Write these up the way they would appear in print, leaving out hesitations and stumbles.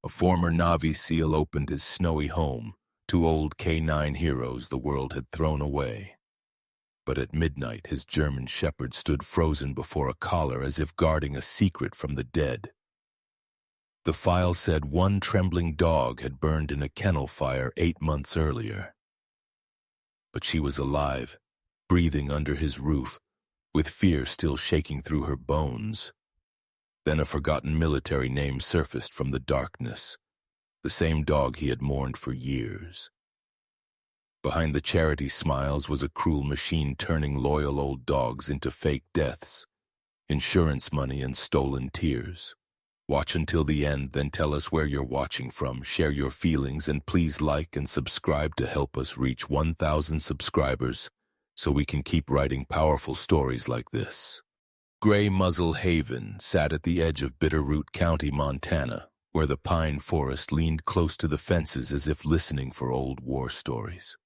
A former Navy SEAL opened his snowy home to old K9 heroes the world had thrown away. But at midnight, his German Shepherd stood frozen before a collar as if guarding a secret from the dead. The file said one trembling dog had burned in a kennel fire 8 months earlier. But she was alive, breathing under his roof, with fear still shaking through her bones. Then a forgotten military name surfaced from the darkness, the same dog he had mourned for years. Behind the charity smiles was a cruel machine turning loyal old dogs into fake deaths, insurance money and stolen tears. Watch until the end, then tell us where you're watching from, share your feelings, and please like and subscribe to help us reach 1,000 subscribers so we can keep writing powerful stories like this. Grey Muzzle Haven sat at the edge of Bitterroot County, Montana, where the pine forest leaned close to the fences as if listening for old war stories.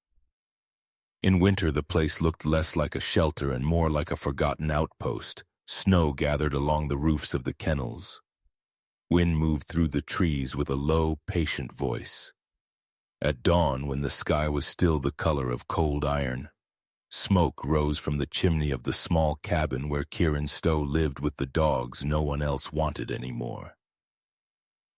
In winter, the place looked less like a shelter and more like a forgotten outpost. Snow gathered along the roofs of the kennels. Wind moved through the trees with a low, patient voice. At dawn, when the sky was still the color of cold iron, smoke rose from the chimney of the small cabin where Kieran Stowe lived with the dogs no one else wanted anymore.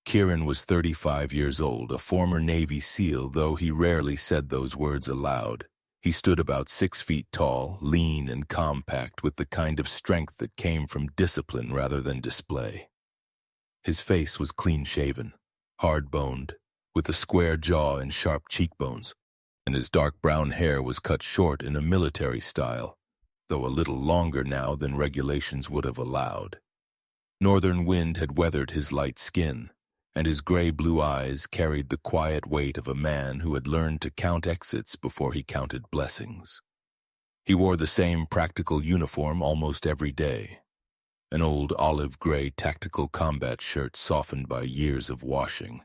Kieran was 35 years old, a former Navy SEAL, though he rarely said those words aloud. He stood about 6 feet tall, lean and compact, with the kind of strength that came from discipline rather than display. His face was clean-shaven, hard-boned, with a square jaw and sharp cheekbones, and his dark brown hair was cut short in a military style, though a little longer now than regulations would have allowed. Northern wind had weathered his light skin, and his gray-blue eyes carried the quiet weight of a man who had learned to count exits before he counted blessings. He wore the same practical uniform almost every day, an old olive-gray tactical combat shirt softened by years of washing,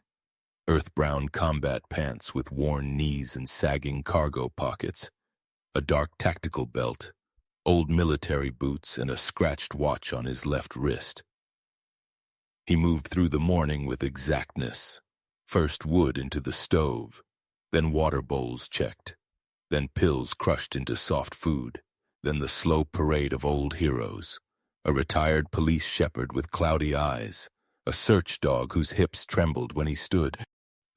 earth-brown combat pants with worn knees and sagging cargo pockets, a dark tactical belt, old military boots, and a scratched watch on his left wrist. He moved through the morning with exactness. First wood into the stove, then water bowls checked, then pills crushed into soft food, then the slow parade of old heroes. A retired police shepherd with cloudy eyes, a search dog whose hips trembled when he stood,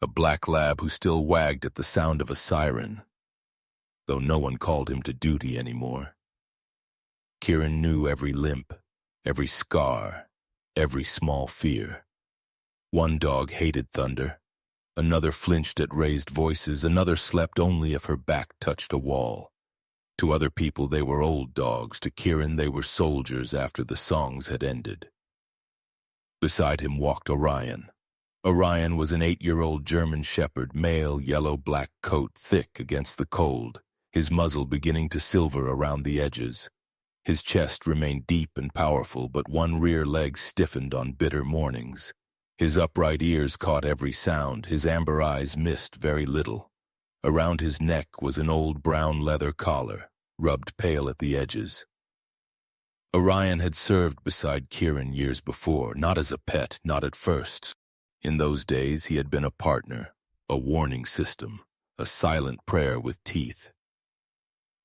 a black lab who still wagged at the sound of a siren, though no one called him to duty anymore. Kieran knew every limp, every scar, every small fear. One dog hated thunder, another flinched at raised voices, another slept only if her back touched a wall. To other people they were old dogs, to Kieran they were soldiers after the songs had ended. Beside him walked Orion. Orion was an 8-year-old German Shepherd, male, yellow-black coat, thick against the cold, his muzzle beginning to silver around the edges. His chest remained deep and powerful, but one rear leg stiffened on bitter mornings. His upright ears caught every sound, his amber eyes missed very little. Around his neck was an old brown leather collar, rubbed pale at the edges. Orion had served beside Kieran years before, not as a pet, not at first. In those days he had been a partner, a warning system, a silent prayer with teeth.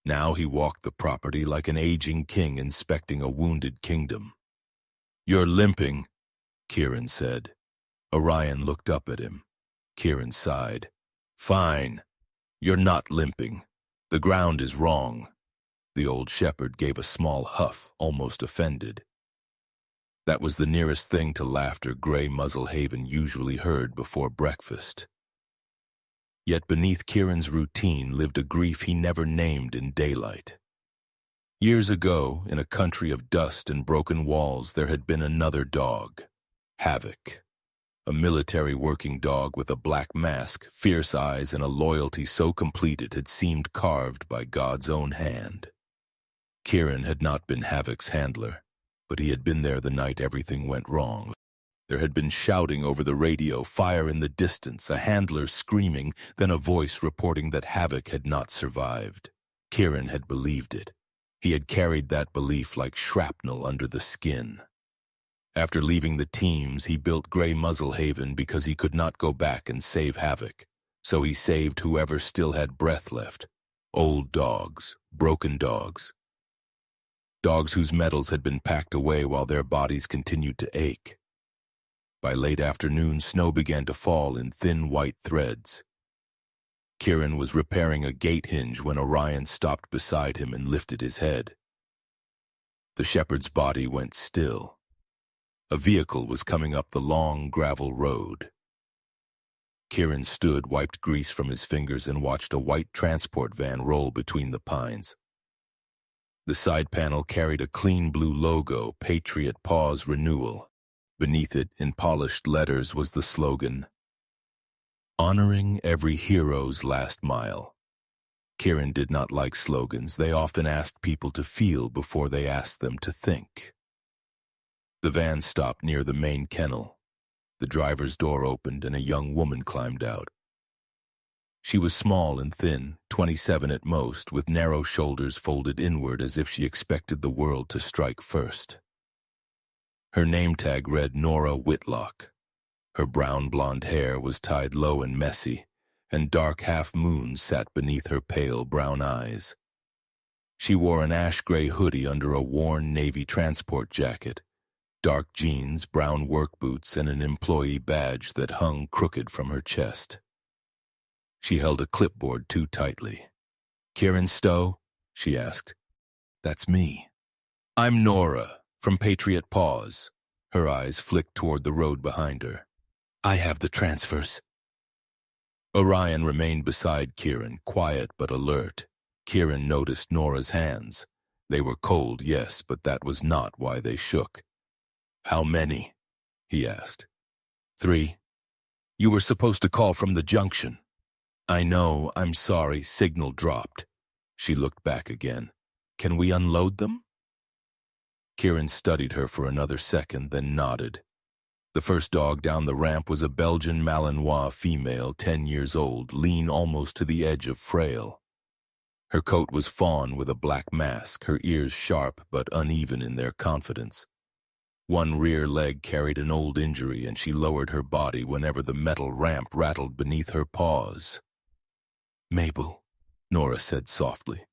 Now he walked the property like an aging king inspecting a wounded kingdom. "You're limping," Kieran said. Orion looked up at him. Kieran sighed. "Fine. You're not limping. The ground is wrong." The old shepherd gave a small huff, almost offended. That was the nearest thing to laughter Grey Muzzle Haven usually heard before breakfast. Yet beneath Kieran's routine lived a grief he never named in daylight. Years ago, in a country of dust and broken walls, there had been another dog, Havoc. A military working dog with a black mask, fierce eyes, and a loyalty so complete it had seemed carved by God's own hand. Kieran had not been Havoc's handler, but he had been there the night everything went wrong. There had been shouting over the radio, fire in the distance, a handler screaming, then a voice reporting that Havoc had not survived. Kieran had believed it. He had carried that belief like shrapnel under the skin. After leaving the teams, he built Grey Muzzle Haven because he could not go back and save Havoc. So he saved whoever still had breath left. Old dogs, broken dogs. Dogs whose metals had been packed away while their bodies continued to ache. By late afternoon, snow began to fall in thin white threads. Kieran was repairing a gate hinge when Orion stopped beside him and lifted his head. The shepherd's body went still. A vehicle was coming up the long gravel road. Kieran stood, wiped grease from his fingers, and watched a white transport van roll between the pines. The side panel carried a clean blue logo, Patriot Paws Renewal. Beneath it, in polished letters, was the slogan, "Honoring every hero's last mile." Kieran did not like slogans. They often asked people to feel before they asked them to think. The van stopped near the main kennel. The driver's door opened and a young woman climbed out. She was small and thin, 27 at most, with narrow shoulders folded inward as if she expected the world to strike first. Her name tag read Nora Whitlock. Her brown blonde hair was tied low and messy, and dark half-moons sat beneath her pale brown eyes. She wore an ash-gray hoodie under a worn Navy transport jacket, dark jeans, brown work boots, and an employee badge that hung crooked from her chest. She held a clipboard too tightly. "Kieran Stowe?" she asked. "That's me." "I'm Nora, from Patriot Paws." Her eyes flicked toward the road behind her. "I have the transfers." Orion remained beside Kieran, quiet but alert. Kieran noticed Nora's hands. They were cold, yes, but that was not why they shook. "How many?" he asked. "3. You were supposed to call from the junction." "I know, I'm sorry, signal dropped." She looked back again. "Can we unload them?" Kieran studied her for another second, then nodded. The first dog down the ramp was a Belgian Malinois female, 10 years old, lean almost to the edge of frail. Her coat was fawn with a black mask, her ears sharp but uneven in their confidence. One rear leg carried an old injury, and she lowered her body whenever the metal ramp rattled beneath her paws. "Mabel," Nora said softly.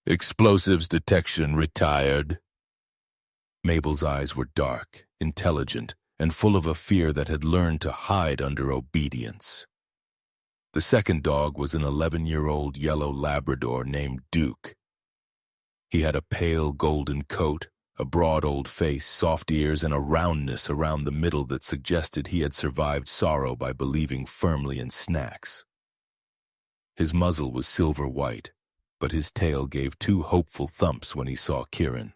"Explosives detection retired." Mabel's eyes were dark, intelligent, and full of a fear that had learned to hide under obedience. The second dog was an 11-year-old yellow Labrador named Duke. He had a pale golden coat, a broad old face, soft ears, and a roundness around the middle that suggested he had survived sorrow by believing firmly in snacks. His muzzle was silver white, but his tail gave 2 hopeful thumps when he saw Kieran.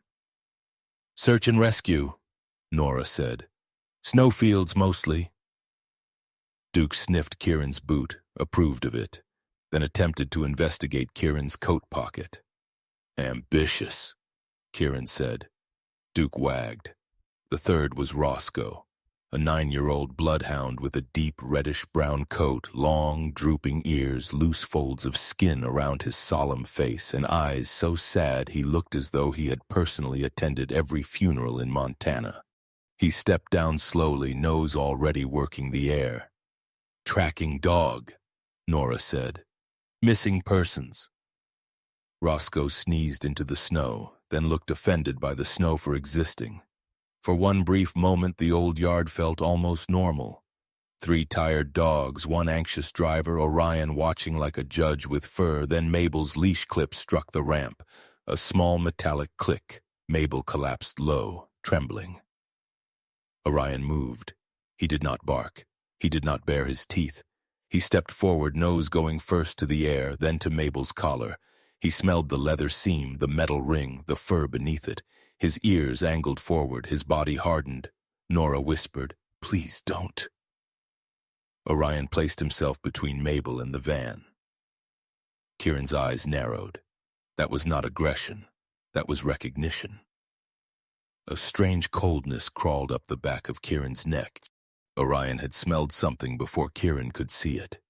"Search and rescue," Nora said. "Snowfields mostly." Duke sniffed Kieran's boot, approved of it, then attempted to investigate Kieran's coat pocket. "Ambitious," Kieran said. Duke wagged. The third was Roscoe, a 9-year-old bloodhound with a deep reddish-brown coat, long, drooping ears, loose folds of skin around his solemn face, and eyes so sad he looked as though he had personally attended every funeral in Montana. He stepped down slowly, nose already working the air. "Tracking dog," Nora said. "Missing persons." Roscoe sneezed into the snow, then looked offended by the snow for existing. For one brief moment, the old yard felt almost normal. 3 tired dogs, 1 anxious driver, Orion watching like a judge with fur, then Mabel's leash clip struck the ramp. A small metallic click. Mabel collapsed low, trembling. Orion moved. He did not bark. He did not bare his teeth. He stepped forward, nose going first to the air, then to Mabel's collar. He smelled the leather seam, the metal ring, the fur beneath it. His ears angled forward, his body hardened. Nora whispered, "Please don't." Orion placed himself between Mabel and the van. Kieran's eyes narrowed. That was not aggression. That was recognition. A strange coldness crawled up the back of Kieran's neck. Orion had smelled something before Kieran could see it.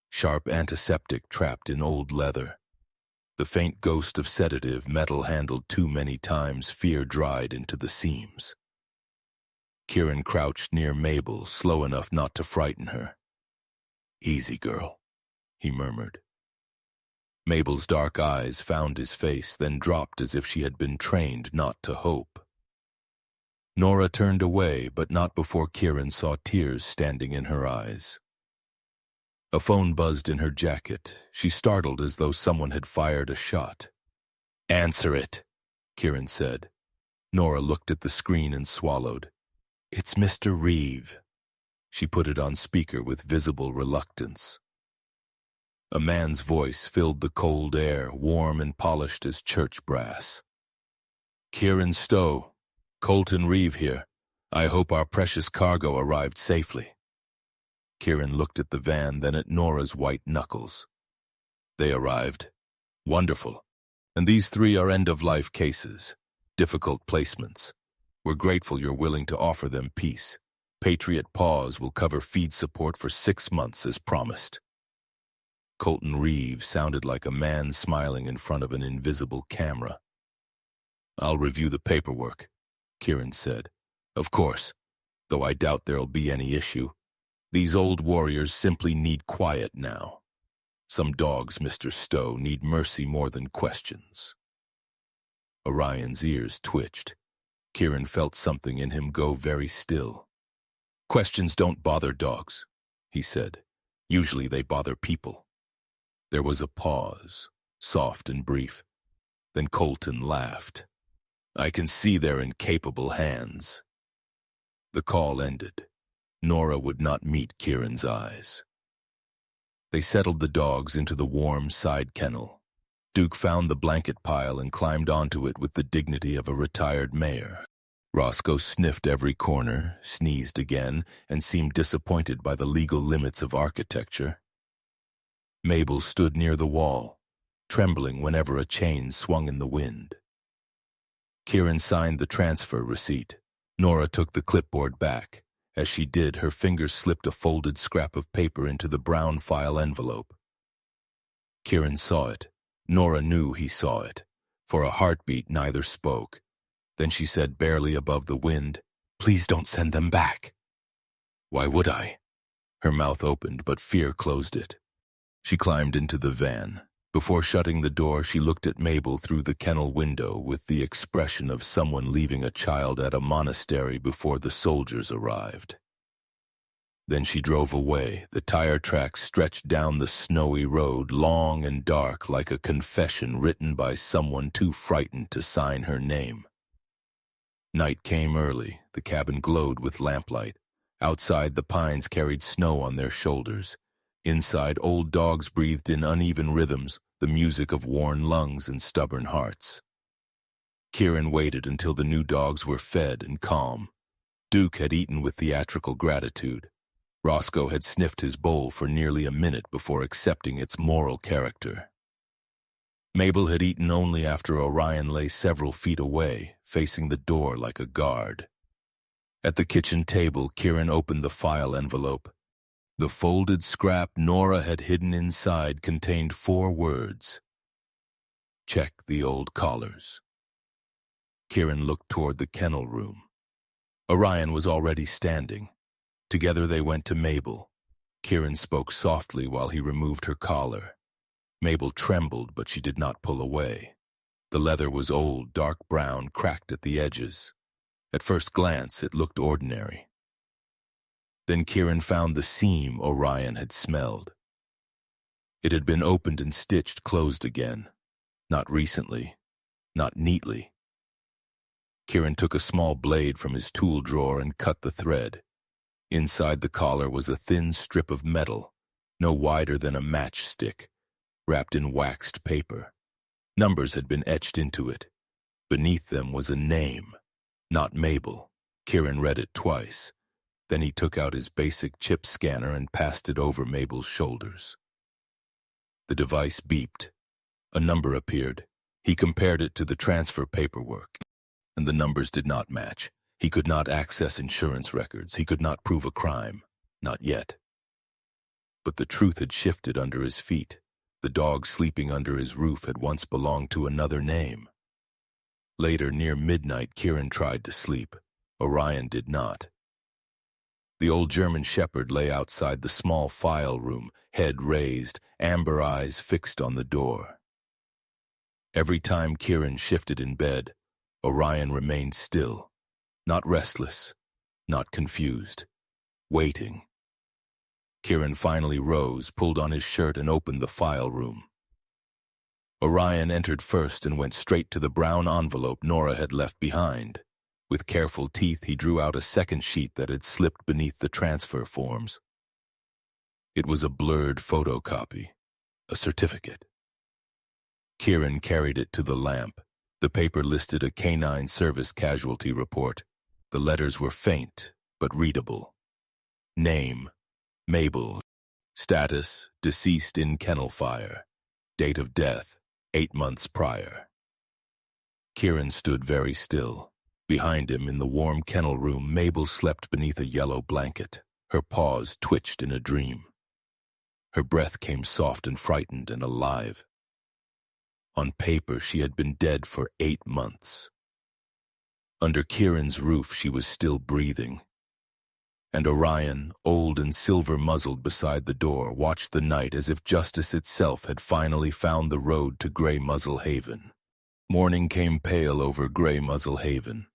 Sharp antiseptic trapped in old leather. The faint ghost of sedative, metal handled too many times, fear dried into the seams. Kieran crouched near Mabel, slow enough not to frighten her. "Easy, girl," he murmured. Mabel's dark eyes found his face, then dropped as if she had been trained not to hope. Nora turned away, but not before Kieran saw tears standing in her eyes. A phone buzzed in her jacket. She startled as though someone had fired a shot. "Answer it," Kieran said. Nora looked at the screen and swallowed. "It's Mr. Reeve." She put it on speaker with visible reluctance. A man's voice filled the cold air, warm and polished as church brass. "Kieran Stowe, Colton Reeve here. I hope our precious cargo arrived safely." Kieran looked at the van, then at Nora's white knuckles. "They arrived. Wonderful. And these 3 are end-of-life cases. Difficult placements. We're grateful you're willing to offer them peace. Patriot Paws will cover feed support for 6 months as promised." Colton Reeve sounded like a man smiling in front of an invisible camera. "I'll review the paperwork," Kieran said. "Of course, though I doubt there'll be any issue. These old warriors simply need quiet now. Some dogs, Mr. Stowe, need mercy more than questions." Orion's ears twitched. Kieran felt something in him go very still. "Questions don't bother dogs," he said. "Usually they bother people." There was a pause, soft and brief. Then Colton laughed. "I can see they're in capable hands." The call ended. Nora would not meet Kieran's eyes. They settled the dogs into the warm side kennel. Duke found the blanket pile and climbed onto it with the dignity of a retired mayor. Roscoe sniffed every corner, sneezed again, and seemed disappointed by the legal limits of architecture. Mabel stood near the wall, trembling whenever a chain swung in the wind. Kieran signed the transfer receipt. Nora took the clipboard back. As she did, her fingers slipped a folded scrap of paper into the brown file envelope. Kieran saw it. Nora knew he saw it. For a heartbeat, neither spoke. Then she said, barely above the wind, "Please don't send them back." "Why would I?" Her mouth opened, but fear closed it. She climbed into the van. Before shutting the door, she looked at Mabel through the kennel window with the expression of someone leaving a child at a monastery before the soldiers arrived. Then she drove away. The tire tracks stretched down the snowy road, long and dark, like a confession written by someone too frightened to sign her name. Night came early. The cabin glowed with lamplight. Outside, the pines carried snow on their shoulders. Inside, old dogs breathed in uneven rhythms, the music of worn lungs and stubborn hearts. Kieran waited until the new dogs were fed and calm. Duke had eaten with theatrical gratitude. Roscoe had sniffed his bowl for nearly a minute before accepting its moral character. Mabel had eaten only after Orion lay several feet away, facing the door like a guard. At the kitchen table, Kieran opened the file envelope. The folded scrap Nora had hidden inside contained 4 words. "Check the old collars." Kieran looked toward the kennel room. Orion was already standing. Together they went to Mabel. Kieran spoke softly while he removed her collar. Mabel trembled, but she did not pull away. The leather was old, dark brown, cracked at the edges. At first glance, it looked ordinary. Then Kieran found the seam Orion had smelled. It had been opened and stitched closed again. Not recently. Not neatly. Kieran took a small blade from his tool drawer and cut the thread. Inside the collar was a thin strip of metal, no wider than a matchstick, wrapped in waxed paper. Numbers had been etched into it. Beneath them was a name. Not Mabel. Kieran read it twice. Then he took out his basic chip scanner and passed it over Mabel's shoulders. The device beeped. A number appeared. He compared it to the transfer paperwork, and the numbers did not match. He could not access insurance records. He could not prove a crime. Not yet. But the truth had shifted under his feet. The dog sleeping under his roof had once belonged to another name. Later, near midnight, Kieran tried to sleep. Orion did not. The old German Shepherd lay outside the small file room, head raised, amber eyes fixed on the door. Every time Kieran shifted in bed, Orion remained still, not restless, not confused, waiting. Kieran finally rose, pulled on his shirt, and opened the file room. Orion entered first and went straight to the brown envelope Nora had left behind. With careful teeth, he drew out a second sheet that had slipped beneath the transfer forms. It was a blurred photocopy, a certificate. Kieran carried it to the lamp. The paper listed a canine service casualty report. The letters were faint, but readable. Name, Mabel. Status, deceased in kennel fire. Date of death, 8 months prior. Kieran stood very still. Behind him, in the warm kennel room, Mabel slept beneath a yellow blanket. Her paws twitched in a dream. Her breath came soft and frightened and alive. On paper, she had been dead for 8 months. Under Kieran's roof, she was still breathing. And Orion, old and silver-muzzled beside the door, watched the night as if justice itself had finally found the road to Grey Muzzle Haven. Morning came pale over Grey Muzzle Haven,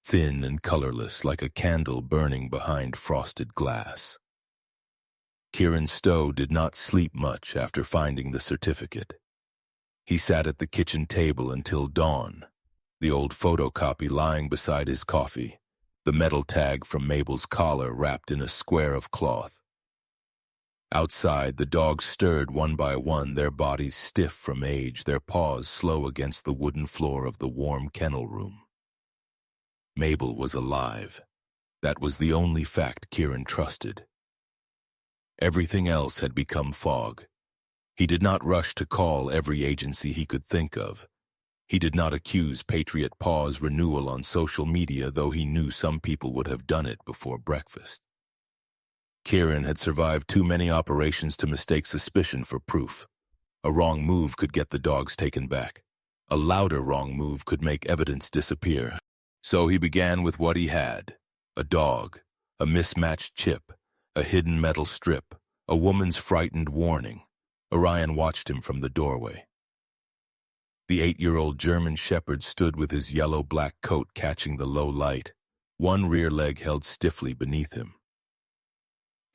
thin and colorless like a candle burning behind frosted glass. Kieran Stowe did not sleep much after finding the certificate. He sat at the kitchen table until dawn, the old photocopy lying beside his coffee, the metal tag from Mabel's collar wrapped in a square of cloth. Outside, the dogs stirred one by one, their bodies stiff from age, their paws slow against the wooden floor of the warm kennel room. Mabel was alive. That was the only fact Kieran trusted. Everything else had become fog. He did not rush to call every agency he could think of. He did not accuse Patriot Paw's renewal on social media, though he knew some people would have done it before breakfast. Kieran had survived too many operations to mistake suspicion for proof. A wrong move could get the dogs taken back. A louder wrong move could make evidence disappear. So he began with what he had: a dog, a mismatched chip, a hidden metal strip, a woman's frightened warning. Orion watched him from the doorway. The 8-year-old German Shepherd stood with his yellow-black coat catching the low light, one rear leg held stiffly beneath him.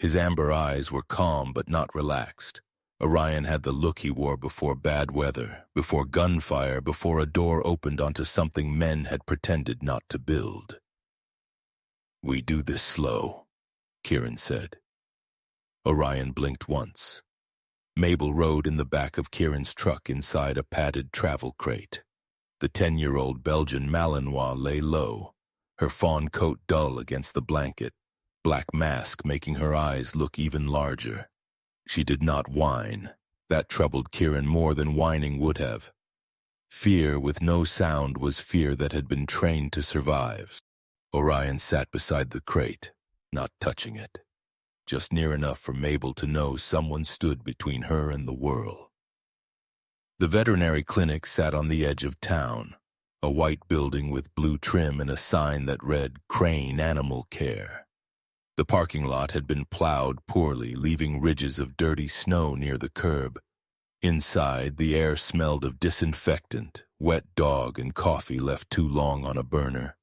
His amber eyes were calm but not relaxed. Orion had the look he wore before bad weather, before gunfire, before a door opened onto something men had pretended not to build. "We do this slow," Kieran said. Orion blinked once. Mabel rode in the back of Kieran's truck inside a padded travel crate. The 10-year-old Belgian Malinois lay low, her fawn coat dull against the blanket, black mask making her eyes look even larger. She did not whine. That troubled Kieran more than whining would have. Fear with no sound was fear that had been trained to survive. Orion sat beside the crate, not touching it, just near enough for Mabel to know someone stood between her and the world. The veterinary clinic sat on the edge of town, a white building with blue trim and a sign that read Crane Animal Care. The parking lot had been plowed poorly, leaving ridges of dirty snow near the curb. Inside, the air smelled of disinfectant, wet dog, and coffee left too long on a burner.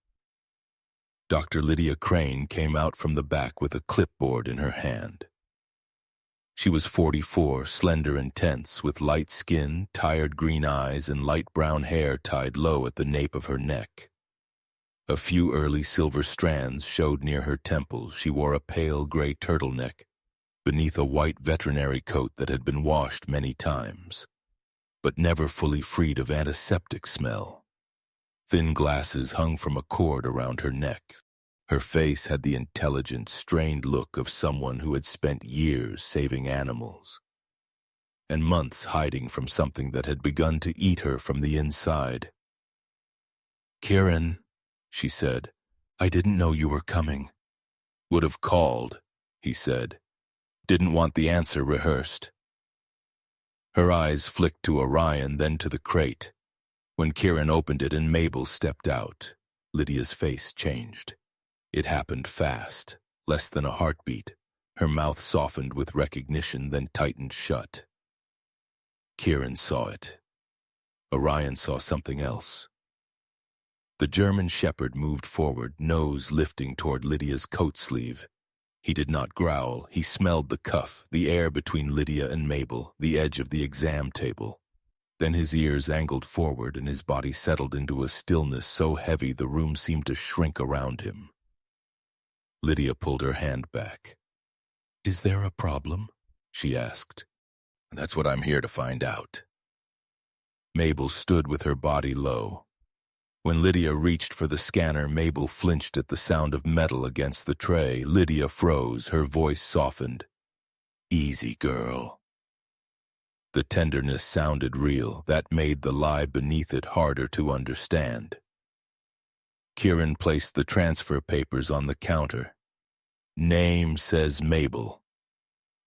Dr. Lydia Crane came out from the back with a clipboard in her hand. She was 44, slender and tense, with light skin, tired green eyes, and light brown hair tied low at the nape of her neck. A few early silver strands showed near her temples. She wore a pale gray turtleneck beneath a white veterinary coat that had been washed many times, but never fully freed of antiseptic smell. Thin glasses hung from a cord around her neck. Her face had the intelligent, strained look of someone who had spent years saving animals, and months hiding from something that had begun to eat her from the inside. "Kieran," she said, "I didn't know you were coming." "Would have called," he said. Didn't want the answer rehearsed. Her eyes flicked to Orion, then to the crate. When Kieran opened it and Mabel stepped out, Lydia's face changed. It happened fast, Less than a heartbeat. Her mouth softened with recognition, then tightened shut. Kieran saw it. Orion saw something else. The German Shepherd moved forward, nose lifting toward Lydia's coat sleeve. He did not growl. He smelled the cuff, the air between Lydia and Mabel, the edge of the exam table. Then his ears angled forward and his body settled into a stillness so heavy the room seemed to shrink around him. Lydia pulled her hand back. "Is there a problem?" she asked. "That's what I'm here to find out." Mabel stood with her body low. When Lydia reached for the scanner, Mabel flinched at the sound of metal against the tray. Lydia froze, her voice softened. "Easy, girl." The tenderness sounded real. That made the lie beneath it harder to understand. Kieran placed the transfer papers on the counter. "Name says Mabel.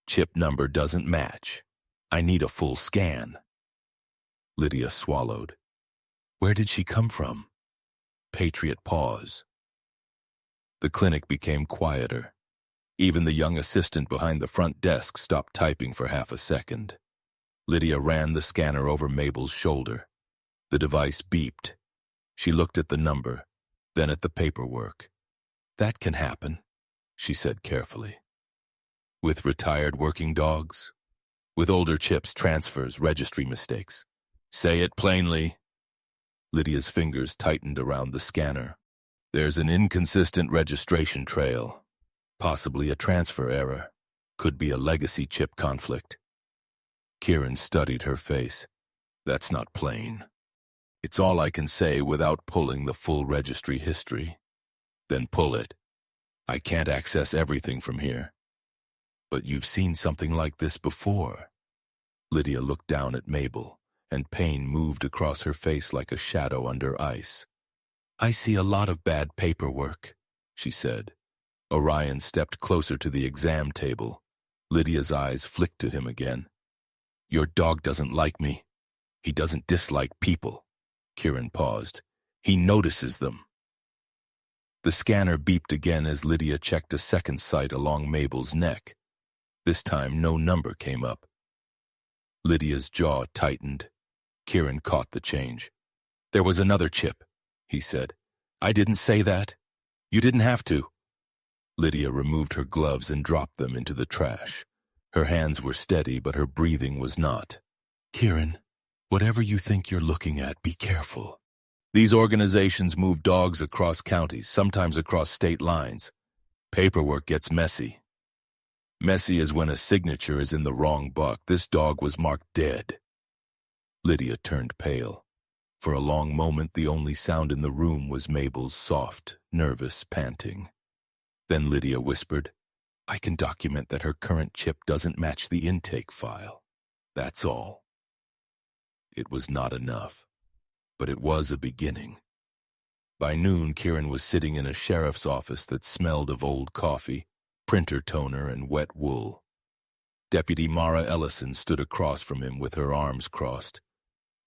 Chip number doesn't match. I need a full scan." Lydia swallowed. "Where did she come from?" Patriot pause. The clinic became quieter. Even the young assistant behind the front desk stopped typing for half a second. Lydia ran the scanner over Mabel's shoulder. The device beeped. She looked at the number, then at the paperwork. "That can happen," she said carefully. "With retired working dogs? With older chips, transfers, registry mistakes? Say it plainly." Lydia's fingers tightened around the scanner. "There's an inconsistent registration trail. Possibly a transfer error. Could be a legacy chip conflict." Kieran studied her face. "That's not plain. It's all I can say without pulling the full registry history." "Then pull it. I can't access everything from here." "But you've seen something like this before." Lydia looked down at Mabel, and pain moved across her face like a shadow under ice. "I see a lot of bad paperwork," she said. Orion stepped closer to the exam table. Lydia's eyes flicked to him again. "Your dog doesn't like me. He doesn't dislike people." Kieran paused. "He notices them." The scanner beeped again as Lydia checked a second sight along Mabel's neck. This time, no number came up. Lydia's jaw tightened. Kieran caught the change. "There was another chip," he said. "I didn't say that. You didn't have to." Lydia removed her gloves and dropped them into the trash. Her hands were steady, but her breathing was not. "Kieran, whatever you think you're looking at, be careful. These organizations move dogs across counties, sometimes across state lines. Paperwork gets messy. Messy is when a signature is in the wrong book. This dog was marked dead." Lydia turned pale. For a long moment, the only sound in the room was Mabel's soft, nervous panting. Then Lydia whispered, "I can document that her current chip doesn't match the intake file. That's all." It was not enough, but it was a beginning. By noon, Kieran was sitting in a sheriff's office that smelled of old coffee, printer toner, and wet wool. Deputy Mara Ellison stood across from him with her arms crossed.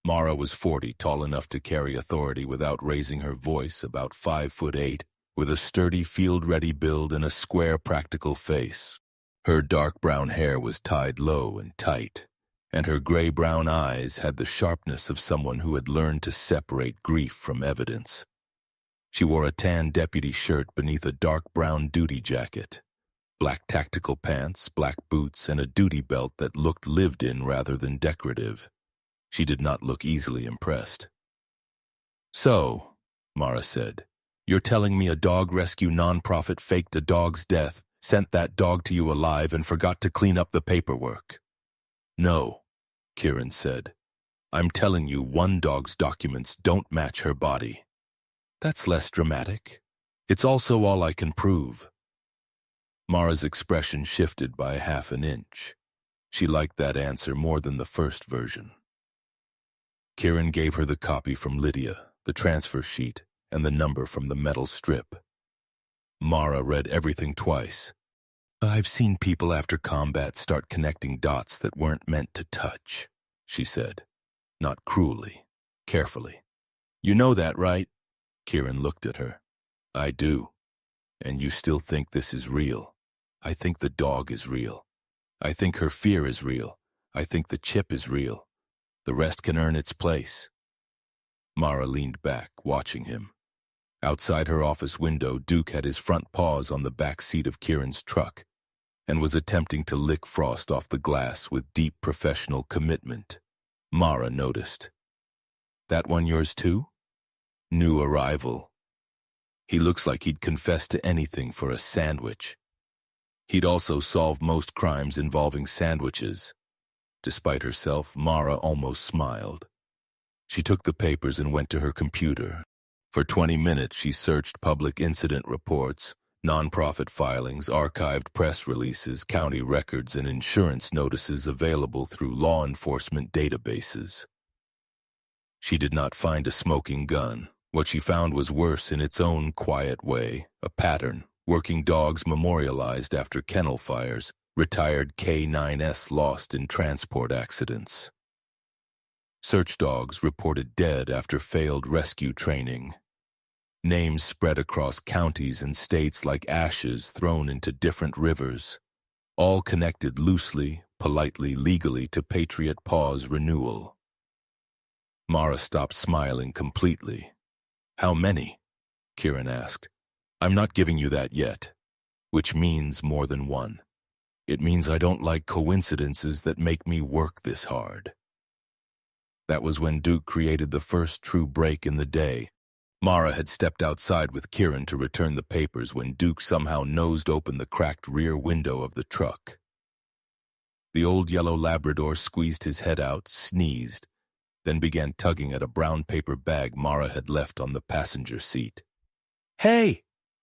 Mara was 40, tall enough to carry authority without raising her voice, about 5'8", with a sturdy, field-ready build and a square, practical face. Her dark brown hair was tied low and tight, and her gray-brown eyes had the sharpness of someone who had learned to separate grief from evidence. She wore a tan deputy shirt beneath a dark brown duty jacket, black tactical pants, black boots, and a duty belt that looked lived in rather than decorative. She did not look easily impressed. "So," Mara said, "you're telling me a dog rescue nonprofit faked a dog's death, sent that dog to you alive, and forgot to clean up the paperwork?" "No," Kieran said. "I'm telling you one dog's documents don't match her body." "That's less dramatic. It's also all I can prove." Mara's expression shifted by half an inch. She liked that answer more than the first version. Kieran gave her the copy from Lydia, the transfer sheet, and the number from the metal strip. Mara read everything twice. "I've seen people after combat start connecting dots that weren't meant to touch," she said, not cruelly, carefully. "You know that, right?" Kieran looked at her. "I do." And you still think this is real? I think the dog is real. I think her fear is real. I think the chip is real. The rest can earn its place. Mara leaned back, watching him. Outside her office window, Duke had his front paws on the back seat of Kieran's truck and was attempting to lick frost off the glass with deep professional commitment. Mara noticed. That one yours too? New arrival. He looks like he'd confess to anything for a sandwich. He'd also solve most crimes involving sandwiches. Despite herself, Mara almost smiled. She took the papers and went to her computer. For 20 minutes, she searched public incident reports, nonprofit filings, archived press releases, county records, and insurance notices available through law enforcement databases. She did not find a smoking gun. What she found was worse in its own quiet way, a pattern. Working dogs memorialized after kennel fires, retired K9s lost in transport accidents. Search dogs reported dead after failed rescue training. Names spread across counties and states like ashes thrown into different rivers, all connected loosely, politely, legally to Patriot Paw's renewal. Mara stopped smiling completely. How many? Kieran asked. I'm not giving you that yet, which means more than one. It means I don't like coincidences that make me work this hard. That was when Duke created the first true break in the day. Mara had stepped outside with Kieran to return the papers when Duke somehow nosed open the cracked rear window of the truck. The old yellow Labrador squeezed his head out, sneezed, then began tugging at a brown paper bag Mara had left on the passenger seat. Hey!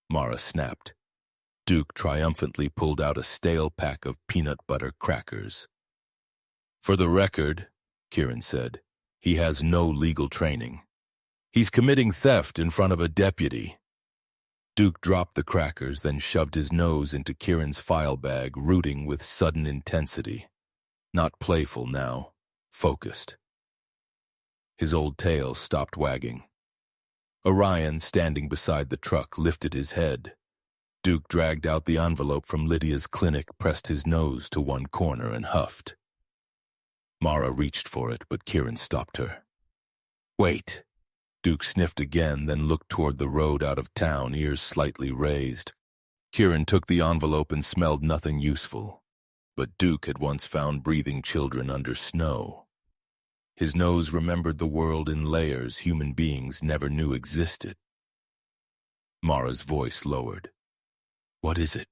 Mara snapped. Duke triumphantly pulled out a stale pack of peanut butter crackers. For the record, Kieran said, he has no legal training. He's committing theft in front of a deputy. Duke dropped the crackers, then shoved his nose into Kieran's file bag, rooting with sudden intensity. Not playful now, focused. His old tail stopped wagging. Orion, standing beside the truck, lifted his head. Duke dragged out the envelope from Lydia's clinic, pressed his nose to one corner, and huffed. Mara reached for it, but Kieran stopped her. Wait. Duke sniffed again, then looked toward the road out of town, ears slightly raised. Kieran took the envelope and smelled nothing useful. But Duke had once found breathing children under snow. His nose remembered the world in layers human beings never knew existed. Mara's voice lowered. What is it?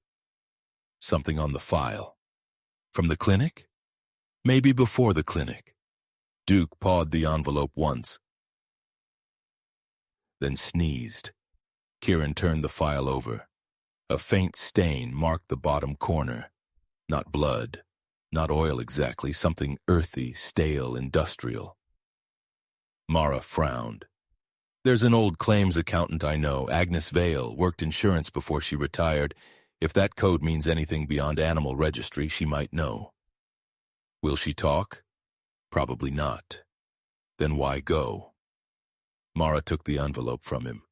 Something on the file. From the clinic? Maybe before the clinic. Duke pawed the envelope once, then sneezed. Kieran turned the file over. A faint stain marked the bottom corner. Not blood, not oil exactly, something earthy, stale, industrial. Mara frowned. There's an old claims accountant I know, Agnes Vale, worked insurance before she retired. If that code means anything beyond animal registry, she might know. Will she talk? Probably not. Then why go? Mara took the envelope from him.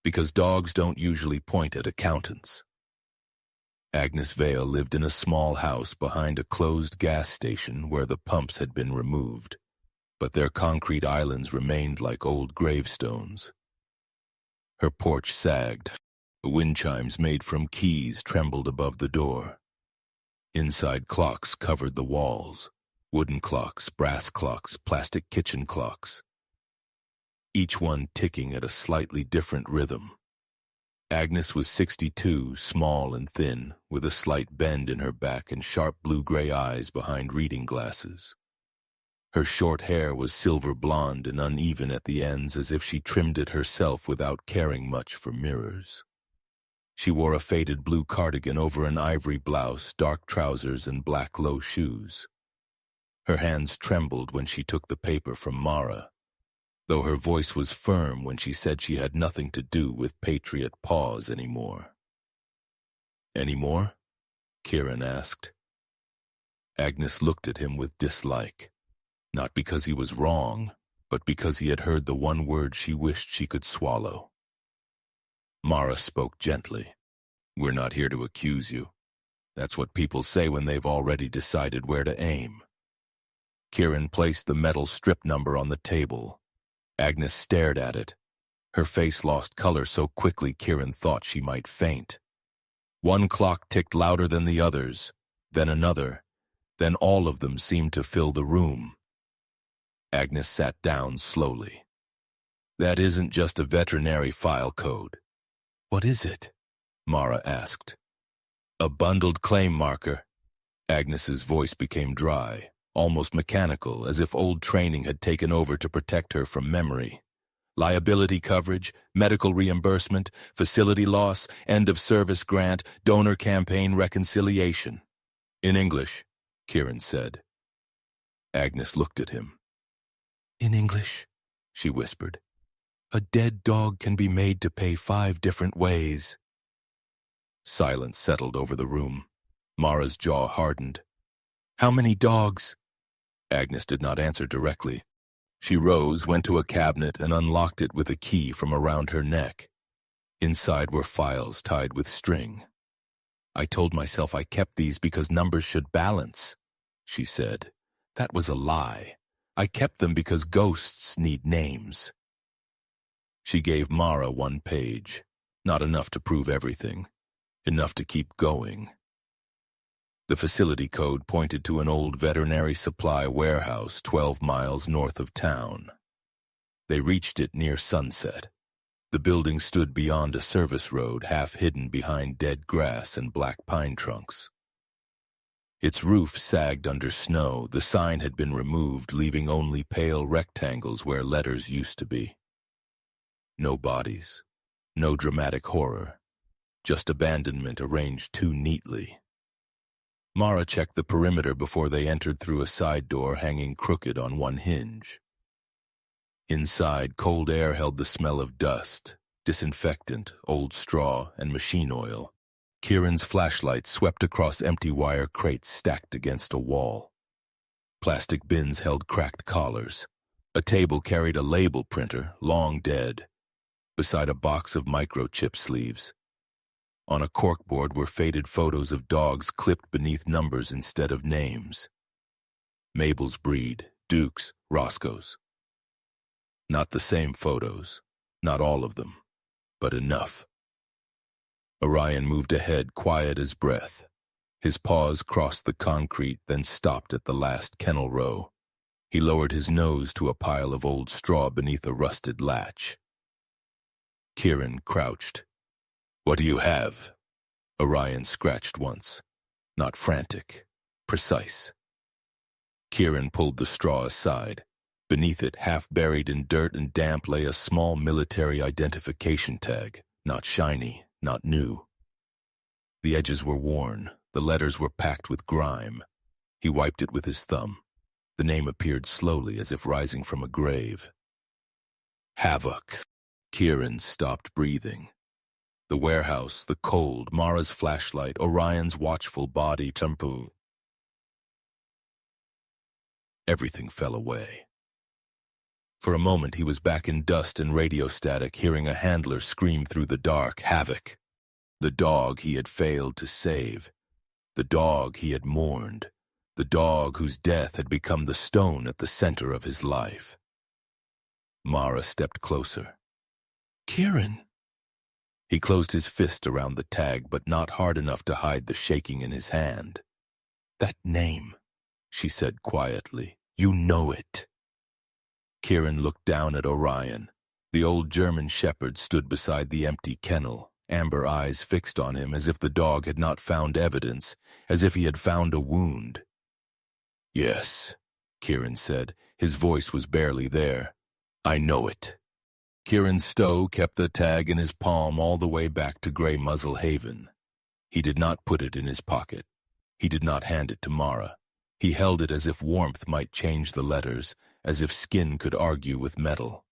Because dogs don't usually point at accountants. Agnes Vale lived in a small house behind a closed gas station where the pumps had been removed, but their concrete islands remained like old gravestones. Her porch sagged. The wind chimes made from keys trembled above the door. Inside clocks covered the walls. Wooden clocks, brass clocks, plastic kitchen clocks. Each one ticking at a slightly different rhythm. Agnes was 62, small and thin, with a slight bend in her back and sharp blue-gray eyes behind reading glasses. Her short hair was silver blonde and uneven at the ends, as if she trimmed it herself without caring much for mirrors. She wore a faded blue cardigan over an ivory blouse, dark trousers, and black low shoes. Her hands trembled when she took the paper from Mara, though her voice was firm when she said she had nothing to do with Patriot Paws anymore. Any more? Kieran asked. Agnes looked at him with dislike, not because he was wrong, but because he had heard the one word she wished she could swallow. Mara spoke gently. We're not here to accuse you. That's what people say when they've already decided where to aim. Kieran placed the metal strip number on the table. Agnes stared at it. Her face lost color so quickly Kieran thought she might faint. One clock ticked louder than the others, then another, then all of them seemed to fill the room. Agnes sat down slowly. That isn't just a veterinary file code. What is it? Mara asked. A bundled claim marker. Agnes's voice became dry, almost mechanical, as if old training had taken over to protect her from memory. Liability coverage, medical reimbursement, facility loss, end-of-service grant, donor campaign reconciliation. In English, Kieran said. Agnes looked at him. In English, she whispered. A dead dog can be made to pay 5 different ways. Silence settled over the room. Mara's jaw hardened. How many dogs? Agnes did not answer directly. She rose, went to a cabinet, and unlocked it with a key from around her neck. Inside were files tied with string. I told myself I kept these because numbers should balance, she said. That was a lie. I kept them because ghosts need names. She gave Mara 1 page. Not enough to prove everything. Enough to keep going. The facility code pointed to an old veterinary supply warehouse 12 miles north of town. They reached it near sunset. The building stood beyond a service road half hidden behind dead grass and black pine trunks. Its roof sagged under snow. The sign had been removed, leaving only pale rectangles where letters used to be. No bodies. No dramatic horror. Just abandonment arranged too neatly. Mara checked the perimeter before they entered through a side door hanging crooked on one hinge. Inside, cold air held the smell of dust, disinfectant, old straw, and machine oil. Kieran's flashlight swept across empty wire crates stacked against a wall. Plastic bins held cracked collars. A table carried a label printer, long dead, beside a box of microchip sleeves. On a corkboard were faded photos of dogs clipped beneath numbers instead of names. Mabel's breed, Dukes, Roscoe's. Not the same photos, not all of them, but enough. Orion moved ahead, quiet as breath. His paws crossed the concrete, then stopped at the last kennel row. He lowered his nose to a pile of old straw beneath a rusted latch. Kieran crouched. What do you have? Orion scratched once. Not frantic, precise. Kieran pulled the straw aside. Beneath it, half buried in dirt and damp, lay a small military identification tag, not shiny, not new. The edges were worn, the letters were packed with grime. He wiped it with his thumb. The name appeared slowly as if rising from a grave. Havoc. Kieran stopped breathing. The warehouse, the cold, Mara's flashlight, Orion's watchful body, tempo. Everything fell away. For a moment he was back in dust and radio static, hearing a handler scream through the dark, Havoc. The dog he had failed to save. The dog he had mourned. The dog whose death had become the stone at the center of his life. Mara stepped closer. Kieran. He closed his fist around the tag, but not hard enough to hide the shaking in his hand. That name, she said quietly. You know it. Kieran looked down at Orion. The old German Shepherd stood beside the empty kennel, amber eyes fixed on him as if the dog had not found evidence, as if he had found a wound. Yes, Kieran said. His voice was barely there. I know it. Kieran Stowe kept the tag in his palm all the way back to Grey Muzzle Haven. He did not put it in his pocket. He did not hand it to Mara. He held it as if warmth might change the letters, as if skin could argue with metal.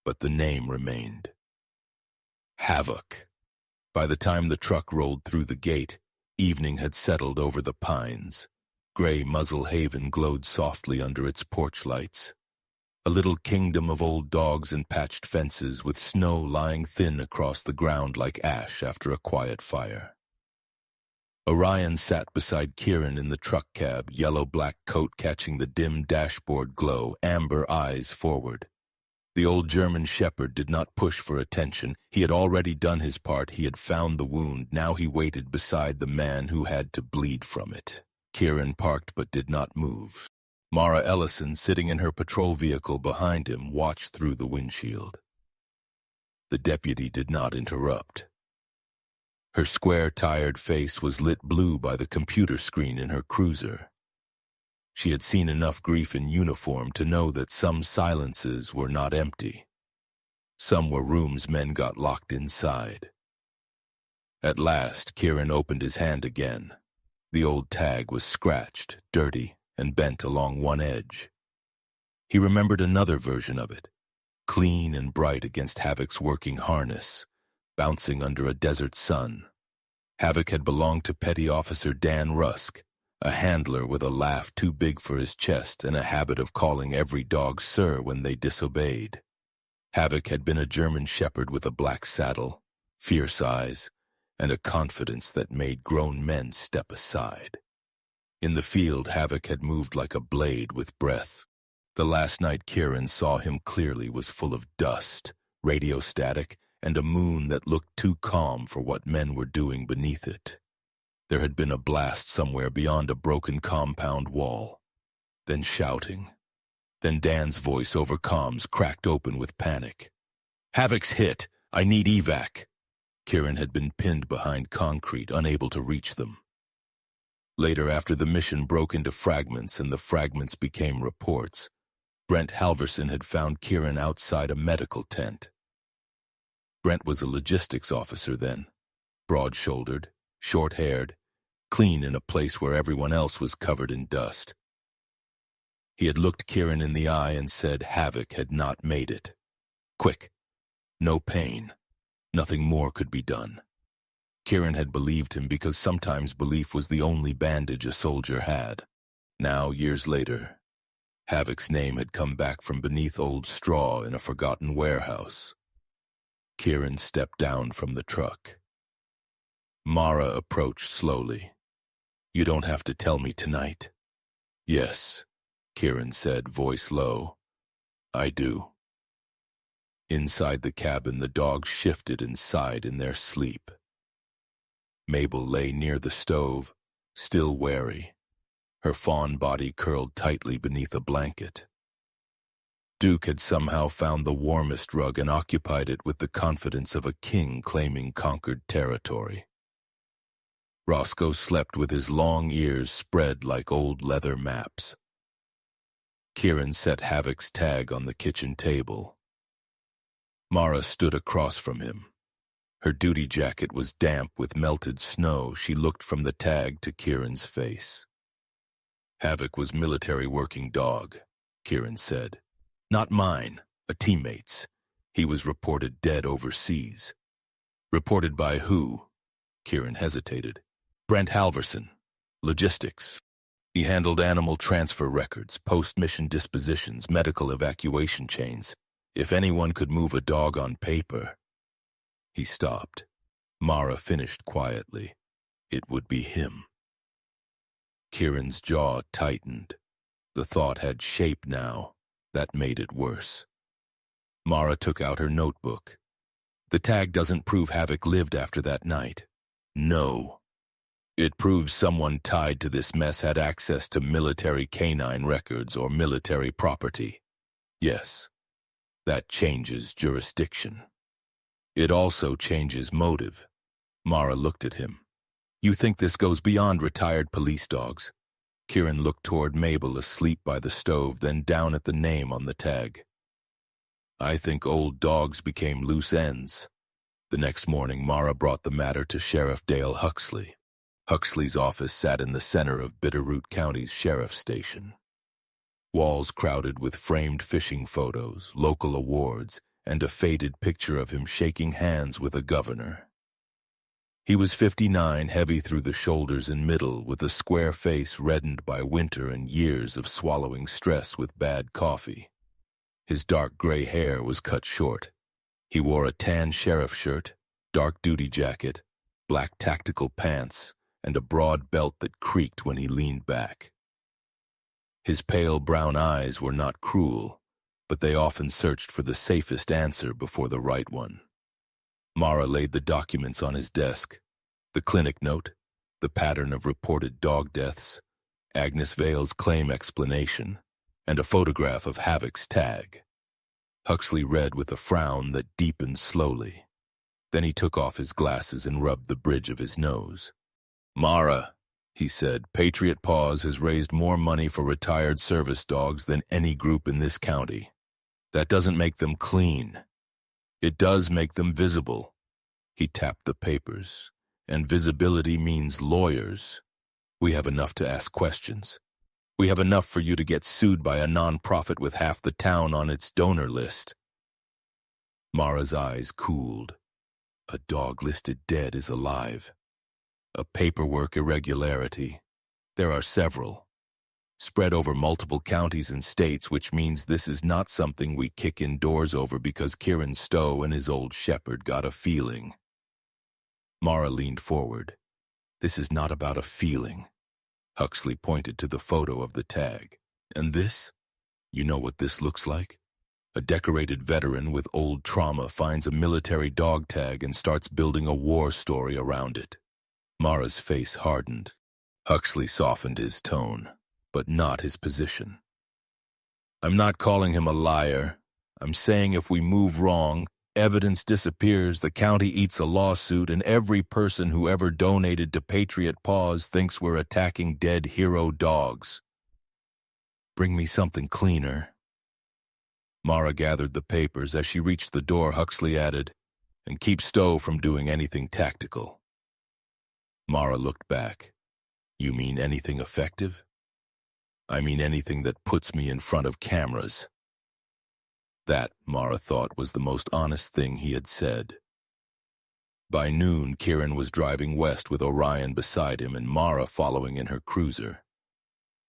But the name remained. Havoc. By the time the truck rolled through the gate, evening had settled over the pines. Grey Muzzle Haven glowed softly under its porch lights. a little kingdom of old dogs and patched fences with snow lying thin across the ground like ash after a quiet fire. Orion sat beside Kieran in the truck cab, yellow-black coat catching the dim dashboard glow, amber eyes forward. The old German Shepherd did not push for attention. He had already done his part. He had found the wound. Now he waited beside the man who had to bleed from it. Kieran parked but did not move. Mara Ellison, sitting in her patrol vehicle behind him, watched through the windshield. The deputy did not interrupt. Her square, tired face was lit blue by the computer screen in her cruiser. She had seen enough grief in uniform to know that some silences were not empty. Some were rooms men got locked inside. At last, Kieran opened his hand again. The old tag was scratched, dirty, and bent along one edge. He remembered another version of it, clean and bright against Havoc's working harness, bouncing under a desert sun. Havoc had belonged to Petty Officer Dan Rusk, a handler with a laugh too big for his chest and a habit of calling every dog sir when they disobeyed. Havoc had been a German Shepherd with a black saddle, fierce eyes, and a confidence that made grown men step aside. In the field, Havoc had moved like a blade with breath. The last night Kieran saw him clearly was full of dust, radio static, and a moon that looked too calm for what men were doing beneath it. There had been a blast somewhere beyond a broken compound wall. Then shouting. Then Dan's voice over comms cracked open with panic. "Havoc's hit! I need evac!" Kieran had been pinned behind concrete, unable to reach them. Later, after the mission broke into fragments and the fragments became reports, Brent Halverson had found Kieran outside a medical tent. Brent was a logistics officer then, broad-shouldered, short-haired, clean in a place where everyone else was covered in dust. He had looked Kieran in the eye and said Havoc had not made it. Quick. No pain. Nothing more could be done. Kieran had believed him because sometimes belief was the only bandage a soldier had. Now, years later, Havoc's name had come back from beneath old straw in a forgotten warehouse. Kieran stepped down from the truck. Mara approached slowly. "You don't have to tell me tonight." "Yes," Kieran said, voice low. "I do." Inside the cabin, the dogs shifted and sighed in their sleep. Mabel lay near the stove, still wary, her fawn body curled tightly beneath a blanket. Duke had somehow found the warmest rug and occupied it with the confidence of a king claiming conquered territory. Roscoe slept with his long ears spread like old leather maps. Kieran set Havoc's tag on the kitchen table. Mara stood across from him. Her duty jacket was damp with melted snow. She looked from the tag to Kieran's face. "Havoc was military working dog," Kieran said. "Not mine, a teammate's. He was reported dead overseas." "Reported by who?" Kieran hesitated. "Brent Halverson, logistics. He handled animal transfer records, post-mission dispositions, medical evacuation chains. If anyone could move a dog on paper." He stopped. Mara finished quietly. It would be him. Kieran's jaw tightened. The thought had shape now. That made it worse. Mara took out her notebook. "The tag doesn't prove Havoc lived after that night." "No. It proves someone tied to this mess had access to military canine records or military property. Yes. That changes jurisdiction. It also changes motive." Mara looked at him. "You think this goes beyond retired police dogs?" Kieran looked toward Mabel asleep by the stove, then down at the name on the tag. "I think old dogs became loose ends." The next morning, Mara brought the matter to Sheriff Dale Huxley. Huxley's office sat in the center of Bitterroot County's sheriff's station. Walls crowded with framed fishing photos, local awards, and a faded picture of him shaking hands with a governor. He was 59, heavy through the shoulders and middle, with a square face reddened by winter and years of swallowing stress with bad coffee. His dark gray hair was cut short. He wore a tan sheriff shirt, dark duty jacket, black tactical pants, and a broad belt that creaked when he leaned back. His pale brown eyes were not cruel, but they often searched for the safest answer before the right one. Mara laid the documents on his desk. The clinic note, the pattern of reported dog deaths, Agnes Vale's claim explanation, and a photograph of Havoc's tag. Huxley read with a frown that deepened slowly. Then he took off his glasses and rubbed the bridge of his nose. "Mara," he said, "Patriot Paws has raised more money for retired service dogs than any group in this county. That doesn't make them clean. It does make them visible." He tapped the papers. "And visibility means lawyers. We have enough to ask questions. We have enough for you to get sued by a non-profit with half the town on its donor list." Mara's eyes cooled. A dog listed dead is alive. A paperwork irregularity. There are several. Spread over multiple counties and states, which means this is not something we kick indoors over because Kieran Stowe and his old shepherd got a feeling. Mara leaned forward. "This is not about a feeling." Huxley pointed to the photo of the tag. "And this? You know what this looks like? A decorated veteran with old trauma finds a military dog tag and starts building a war story around it." Mara's face hardened. Huxley softened his tone, but not his position. "I'm not calling him a liar. I'm saying if we move wrong, evidence disappears, the county eats a lawsuit, and every person who ever donated to Patriot Paws thinks we're attacking dead hero dogs. Bring me something cleaner." Mara gathered the papers. As she reached the door, Huxley added, "And keep Stowe from doing anything tactical." Mara looked back. "You mean anything effective?" "I mean anything that puts me in front of cameras." That, Mara thought, was the most honest thing he had said. By noon, Kieran was driving west with Orion beside him and Mara following in her cruiser.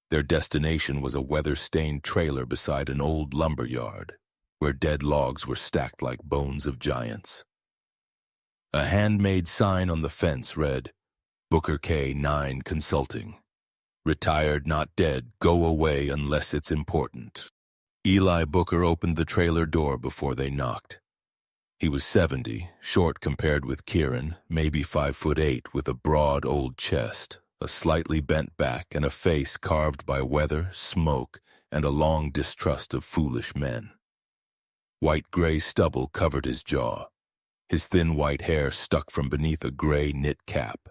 Their destination was a weather-stained trailer beside an old lumber yard, where dead logs were stacked like bones of giants. A handmade sign on the fence read, "Booker K9 Consulting. Retired, not dead. Go away unless it's important." Eli Booker opened the trailer door before they knocked. He was 70, short compared with Kieran, maybe 5'8", with a broad old chest, a slightly bent back, and a face carved by weather, smoke, and a long distrust of foolish men. White-gray stubble covered his jaw. His thin white hair stuck from beneath a gray knit cap.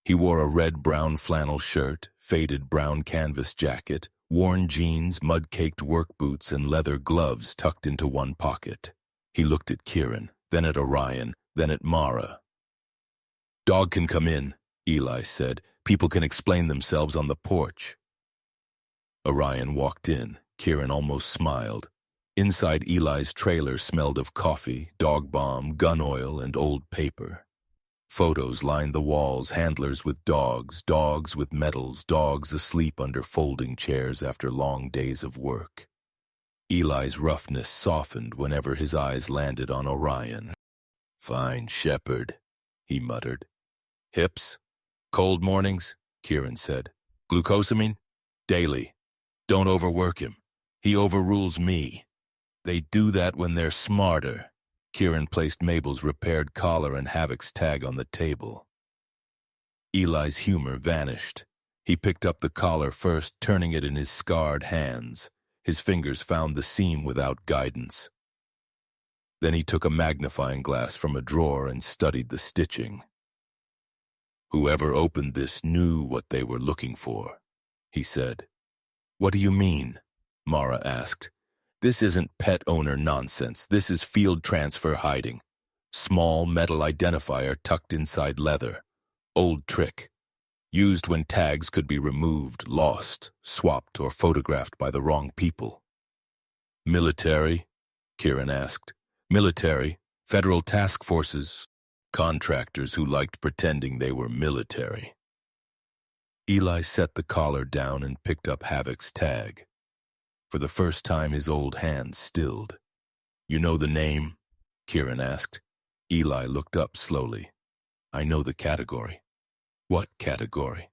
He wore a red-brown flannel shirt, faded brown canvas jacket, worn jeans, mud-caked work boots, and leather gloves tucked into one pocket. He looked at Kieran, then at Orion, then at Mara. "Dog can come in," Eli said. "People can explain themselves on the porch." Orion walked in. Kieran almost smiled. Inside Eli's trailer smelled of coffee, dog balm, gun oil, and old paper. Photos lined the walls, handlers with dogs, dogs with medals, dogs asleep under folding chairs after long days of work. Eli's roughness softened whenever his eyes landed on Orion. "Fine shepherd," he muttered. "Hips? Cold mornings?" Kieran said. "Glucosamine? Daily. Don't overwork him. He overrules me. They do that when they're smarter." Kieran placed Mabel's repaired collar and Havoc's tag on the table. Eli's humor vanished. He picked up the collar first, turning it in his scarred hands. His fingers found the seam without guidance. Then he took a magnifying glass from a drawer and studied the stitching. "Whoever opened this knew what they were looking for," he said. "What do you mean?" Mara asked. "This isn't pet owner nonsense. This is field transfer hiding. Small metal identifier tucked inside leather. Old trick. Used when tags could be removed, lost, swapped, or photographed by the wrong people." "Military?" Kieran asked. "Military, federal task forces, contractors who liked pretending they were military." Eli set the collar down and picked up Havoc's tag. For the first time, his old hand stilled. "You know the name?" Kieran asked. Eli looked up slowly. "I know the category." "What category?"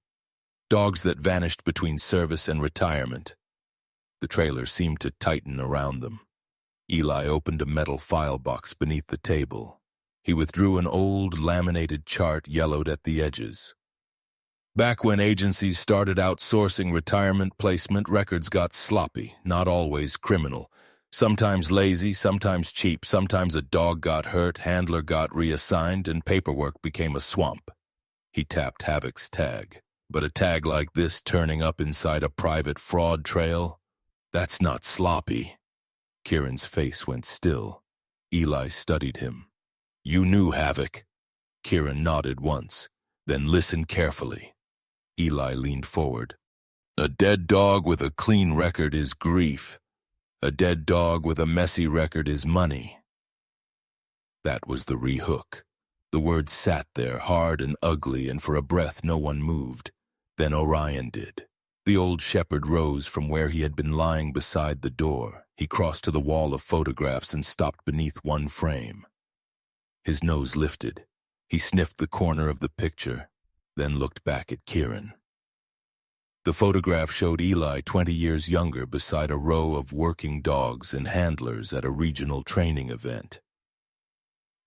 "Dogs that vanished between service and retirement." The trailer seemed to tighten around them. Eli opened a metal file box beneath the table. He withdrew an old, laminated chart yellowed at the edges. "Back when agencies started outsourcing retirement placement, records got sloppy, not always criminal. Sometimes lazy, sometimes cheap, sometimes a dog got hurt, handler got reassigned, and paperwork became a swamp." He tapped Havoc's tag. "But a tag like this turning up inside a private fraud trail? That's not sloppy." Kieran's face went still. Eli studied him. "You knew Havoc." Kieran nodded once, then listened carefully. Eli leaned forward. "A dead dog with a clean record is grief. A dead dog with a messy record is money." That was the rehook. The word sat there, hard and ugly, and for a breath no one moved. Then Orion did. The old shepherd rose from where he had been lying beside the door. He crossed to the wall of photographs and stopped beneath one frame. His nose lifted. He sniffed the corner of the picture, then looked back at Kieran. The photograph showed Eli 20 years younger beside a row of working dogs and handlers at a regional training event.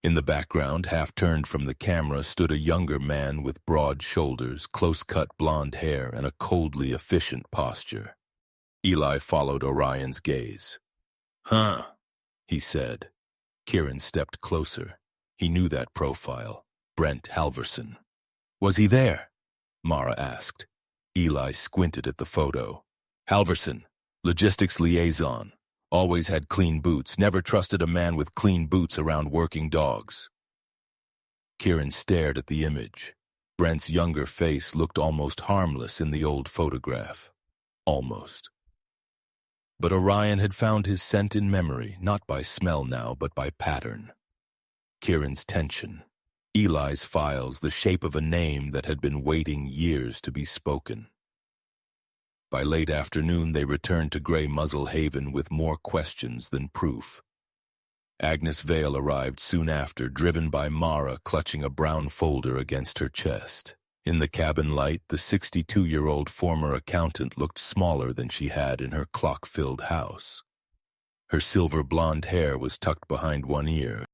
In the background, half-turned from the camera, stood a younger man with broad shoulders, close-cut blonde hair, and a coldly efficient posture. Eli followed Orion's gaze. "Huh," he said. Kieran stepped closer. He knew that profile. Brent Halverson. "Was he there?" Mara asked. Eli squinted at the photo. "Halverson, logistics liaison. Always had clean boots. Never trusted a man with clean boots around working dogs." Kieran stared at the image. Brent's younger face looked almost harmless in the old photograph. Almost. But Orion had found his scent in memory, not by smell now, but by pattern. Kieran's tension. Eli's files, the shape of a name that had been waiting years to be spoken. By late afternoon, they returned to Grey Muzzle Haven with more questions than proof. Agnes Vale arrived soon after, driven by Mara clutching a brown folder against her chest. In the cabin light, the 62-year-old former accountant looked smaller than she had in her clock-filled house. Her silver blonde hair was tucked behind one ear.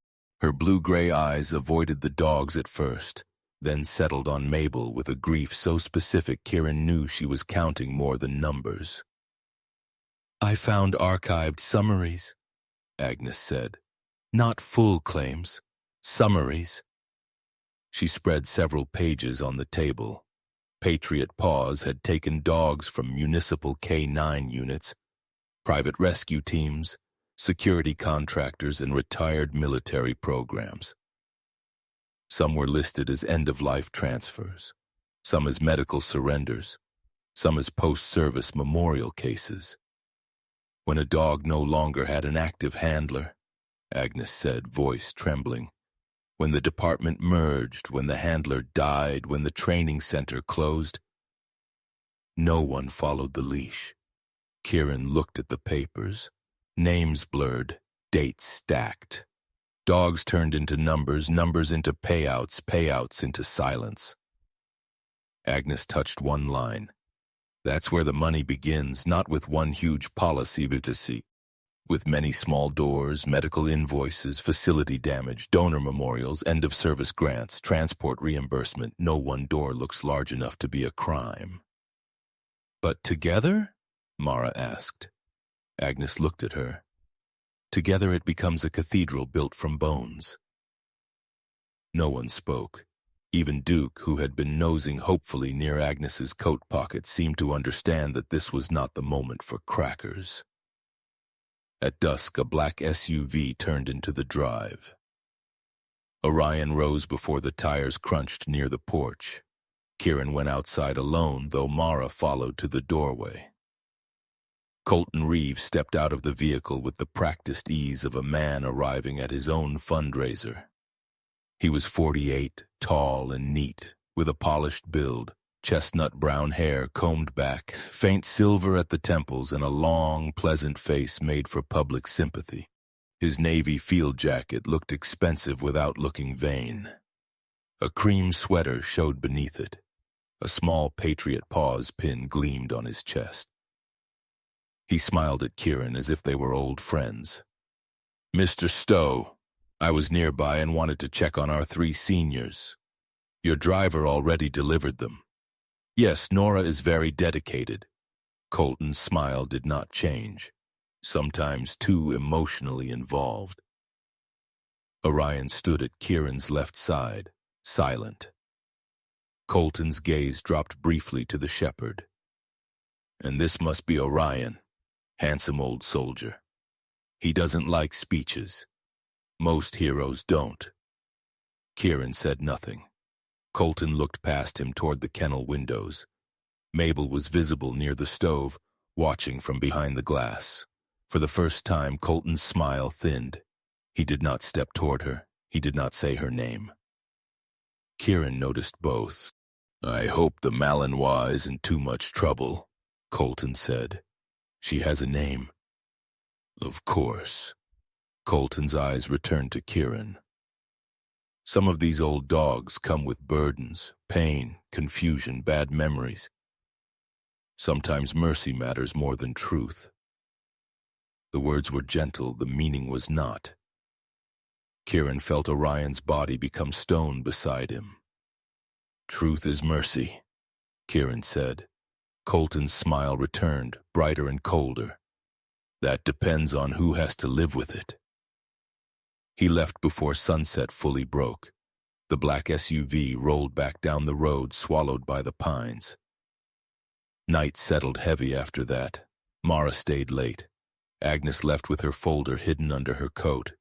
Her blue-gray eyes avoided the dogs at first, then settled on Mabel with a grief so specific Kieran knew she was counting more than numbers. "I found archived summaries," Agnes said. "Not full claims, summaries." She spread several pages on the table. Patriot Paws had taken dogs from municipal K-9 units, private rescue teams, security contractors, and retired military programs. Some were listed as end-of-life transfers, some as medical surrenders, some as post-service memorial cases. "When a dog no longer had an active handler," Agnes said, voice trembling. "When the department merged, when the handler died, when the training center closed, no one followed the leash." Kieran looked at the papers. Names blurred, dates stacked. Dogs turned into numbers, numbers into payouts, payouts into silence. Agnes touched one line. "That's where the money begins, not with one huge policy, but to see. With many small doors, medical invoices, facility damage, donor memorials, end-of-service grants, transport reimbursement, no one door looks large enough to be a crime." "But together?" Mara asked. Agnes looked at her. "Together it becomes a cathedral built from bones." No one spoke. Even Duke, who had been nosing hopefully near Agnes's coat pocket, seemed to understand that this was not the moment for crackers. At dusk, a black SUV turned into the drive. Orion rose before the tires crunched near the porch. Kieran went outside alone, though Mara followed to the doorway. Colton Reeves stepped out of the vehicle with the practiced ease of a man arriving at his own fundraiser. He was 48, tall and neat, with a polished build, chestnut brown hair combed back, faint silver at the temples, and a long, pleasant face made for public sympathy. His navy field jacket looked expensive without looking vain. A cream sweater showed beneath it. A small Patriot Paws pin gleamed on his chest. He smiled at Kieran as if they were old friends. "Mr. Stowe, I was nearby and wanted to check on our 3 seniors. Your driver already delivered them." "Yes, Nora is very dedicated." Colton's smile did not change, sometimes too emotionally involved. Orion stood at Kieran's left side, silent. Colton's gaze dropped briefly to the shepherd. "And this must be Orion, handsome old soldier. He doesn't like speeches. Most heroes don't." Kieran said nothing. Colton looked past him toward the kennel windows. Mabel was visible near the stove, watching from behind the glass. For the first time, Colton's smile thinned. He did not step toward her. He did not say her name. Kieran noticed both. "I hope the Malinois isn't too much trouble," Colton said. "She has a name." "Of course." Colton's eyes returned to Kieran. "Some of these old dogs come with burdens, pain, confusion, bad memories. Sometimes mercy matters more than truth." The words were gentle, the meaning was not. Kieran felt Orion's body become stone beside him. "Truth is mercy," Kieran said. Colton's smile returned, brighter and colder. "That depends on who has to live with it." He left before sunset fully broke. The black SUV rolled back down the road, swallowed by the pines. Night settled heavy after that. Mara stayed late. Agnes left with her folder hidden under her coat.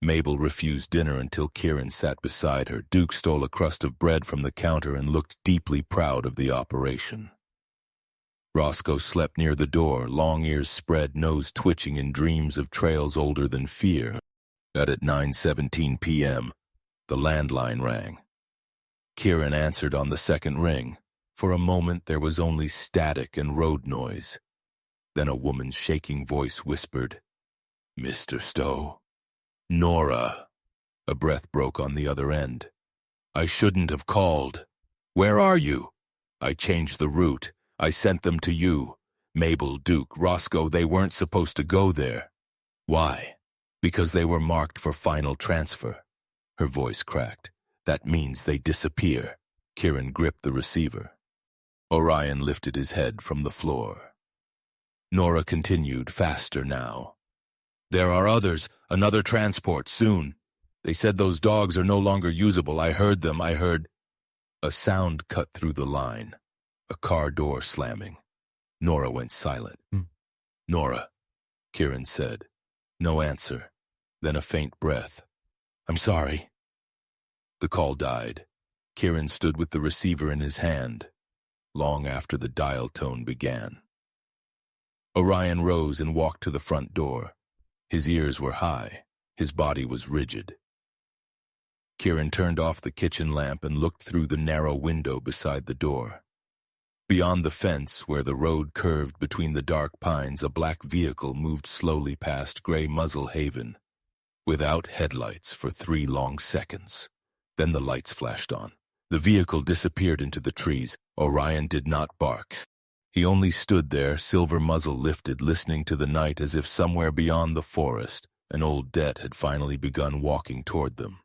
Mabel refused dinner until Kieran sat beside her. Duke stole a crust of bread from the counter and looked deeply proud of the operation. Roscoe slept near the door, long ears spread, nose twitching in dreams of trails older than fear. At 9:17 p.m., the landline rang. Kieran answered on the second ring. For a moment there was only static and road noise. Then a woman's shaking voice whispered, "Mr. Stowe." "Nora." A breath broke on the other end. "I shouldn't have called. Where are you?" "I changed the route. I sent them to you. Mabel, Duke, Roscoe, they weren't supposed to go there." "Why?" "Because they were marked for final transfer." Her voice cracked. "That means they disappear." Kieran gripped the receiver. Orion lifted his head from the floor. Nora continued, faster now. "There are others, another transport, soon. They said those dogs are no longer usable. I heard them, I heard—" A sound cut through the line. A car door slamming. Nora went silent. "Nora," Kieran said. No answer. Then a faint breath. "I'm sorry." The call died. Kieran stood with the receiver in his hand, long after the dial tone began. Orion rose and walked to the front door. His ears were high. His body was rigid. Kieran turned off the kitchen lamp and looked through the narrow window beside the door. Beyond the fence, where the road curved between the dark pines, a black vehicle moved slowly past Grey Muzzle Haven, without headlights for 3 long seconds. Then the lights flashed on. The vehicle disappeared into the trees. Orion did not bark. He only stood there, silver muzzle lifted, listening to the night as if somewhere beyond the forest, an old debt had finally begun walking toward them.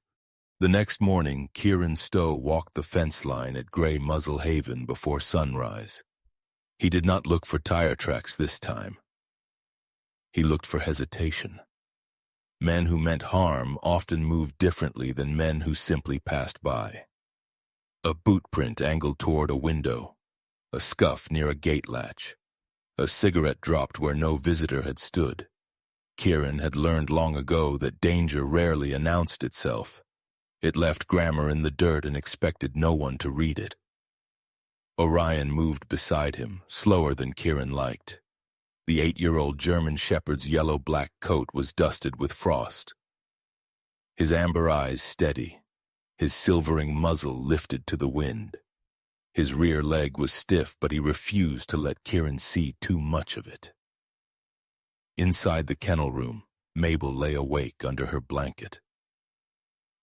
The next morning, Kieran Stowe walked the fence line at Grey Muzzle Haven before sunrise. He did not look for tire tracks this time. He looked for hesitation. Men who meant harm often moved differently than men who simply passed by. A boot print angled toward a window, a scuff near a gate latch, a cigarette dropped where no visitor had stood. Kieran had learned long ago that danger rarely announced itself. It left grammar in the dirt and expected no one to read it. Orion moved beside him, slower than Kieran liked. The 8-year-old German Shepherd's yellow-black coat was dusted with frost. His amber eyes steady, his silvering muzzle lifted to the wind. His rear leg was stiff, but he refused to let Kieran see too much of it. Inside the kennel room, Mabel lay awake under her blanket.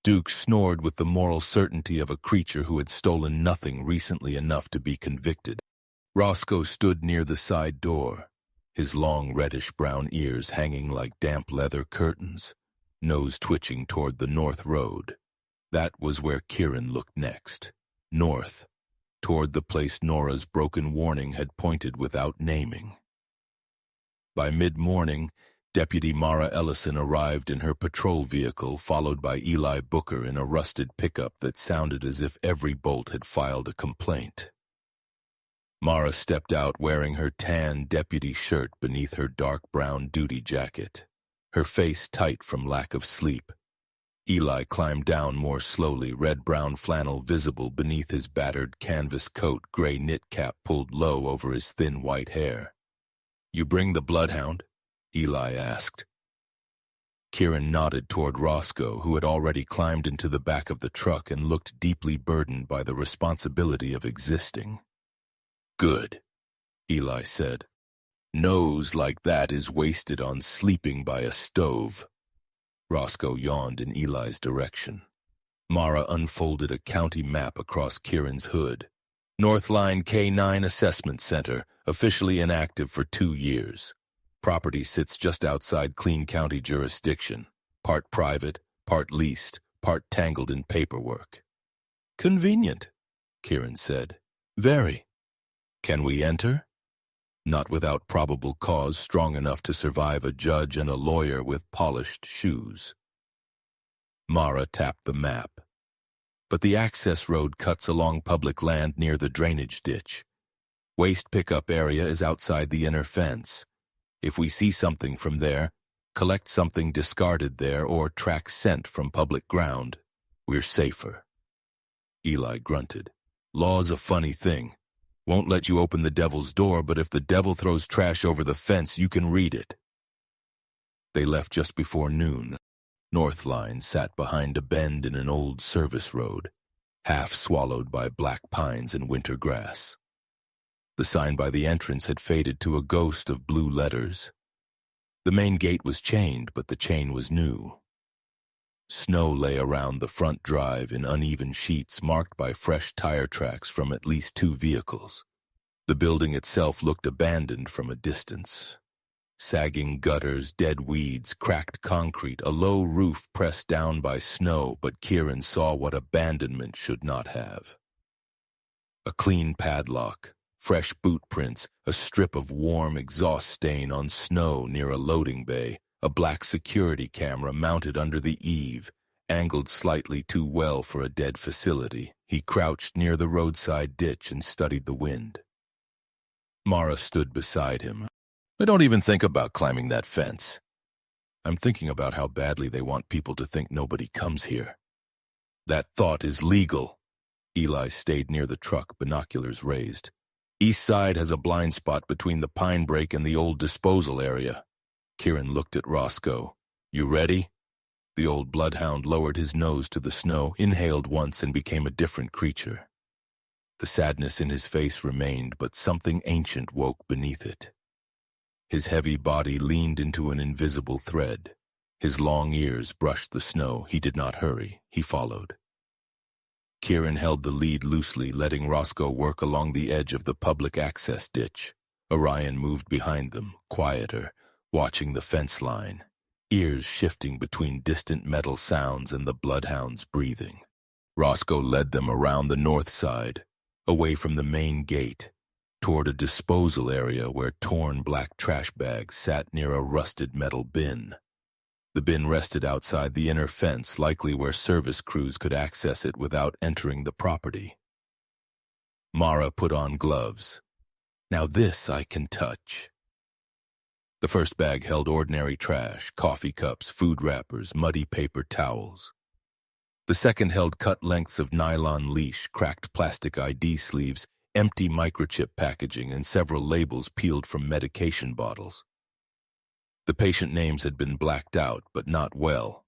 Duke snored with the moral certainty of a creature who had stolen nothing recently enough to be convicted. Roscoe stood near the side door, his long reddish-brown ears hanging like damp leather curtains, nose twitching toward the north road. That was where Kieran looked next, north, toward the place Nora's broken warning had pointed without naming. By mid-morning, Deputy Mara Ellison arrived in her patrol vehicle, followed by Eli Booker in a rusted pickup that sounded as if every bolt had filed a complaint. Mara stepped out wearing her tan deputy shirt beneath her dark brown duty jacket, her face tight from lack of sleep. Eli climbed down more slowly, red-brown flannel visible beneath his battered canvas coat, gray knit cap pulled low over his thin white hair. "You bring the bloodhound?" Eli asked. Kieran nodded toward Roscoe, who had already climbed into the back of the truck and looked deeply burdened by the responsibility of existing. "Good," Eli said. "Nose like that is wasted on sleeping by a stove." Roscoe yawned in Eli's direction. Mara unfolded a county map across Kieran's hood. Northline K9 Assessment Center, officially inactive for 2 years. Property sits just outside Clean County jurisdiction, part private, part leased, part tangled in paperwork. "Convenient," Kieran said. "Very. Can we enter?" "Not without probable cause strong enough to survive a judge and a lawyer with polished shoes." Mara tapped the map. "But the access road cuts along public land near the drainage ditch. Waste pickup area is outside the inner fence. If we see something from there, collect something discarded there, or track scent from public ground, we're safer." Eli grunted. "Law's a funny thing. Won't let you open the devil's door, but if the devil throws trash over the fence, you can read it." They left just before noon. Northline sat behind a bend in an old service road, half swallowed by black pines and winter grass. The sign by the entrance had faded to a ghost of blue letters. The main gate was chained, but the chain was new. Snow lay around the front drive in uneven sheets marked by fresh tire tracks from at least 2 vehicles. The building itself looked abandoned from a distance. Sagging gutters, dead weeds, cracked concrete, a low roof pressed down by snow, but Kieran saw what abandonment should not have. A clean padlock, fresh boot prints, a strip of warm exhaust stain on snow near a loading bay, a black security camera mounted under the eave, angled slightly too well for a dead facility. He crouched near the roadside ditch and studied the wind. Mara stood beside him. "I don't even think about climbing that fence. I'm thinking about how badly they want people to think nobody comes here." "That thought is legal." Eli stayed near the truck, binoculars raised. "East side has a blind spot between the pine break and the old disposal area." Kieran looked at Roscoe. "You ready?" The old bloodhound lowered his nose to the snow, inhaled once, and became a different creature. The sadness in his face remained, but something ancient woke beneath it. His heavy body leaned into an invisible thread. His long ears brushed the snow. He did not hurry. He followed. Kieran held the lead loosely, letting Roscoe work along the edge of the public access ditch. Orion moved behind them, quieter, watching the fence line, ears shifting between distant metal sounds and the bloodhound's breathing. Roscoe led them around the north side, away from the main gate, toward a disposal area where torn black trash bags sat near a rusted metal bin. The bin rested outside the inner fence, likely where service crews could access it without entering the property. Mara put on gloves. "Now this I can touch." The first bag held ordinary trash, coffee cups, food wrappers, muddy paper towels. The second held cut lengths of nylon leash, cracked plastic ID sleeves, empty microchip packaging, and several labels peeled from medication bottles. The patient names had been blacked out, but not well.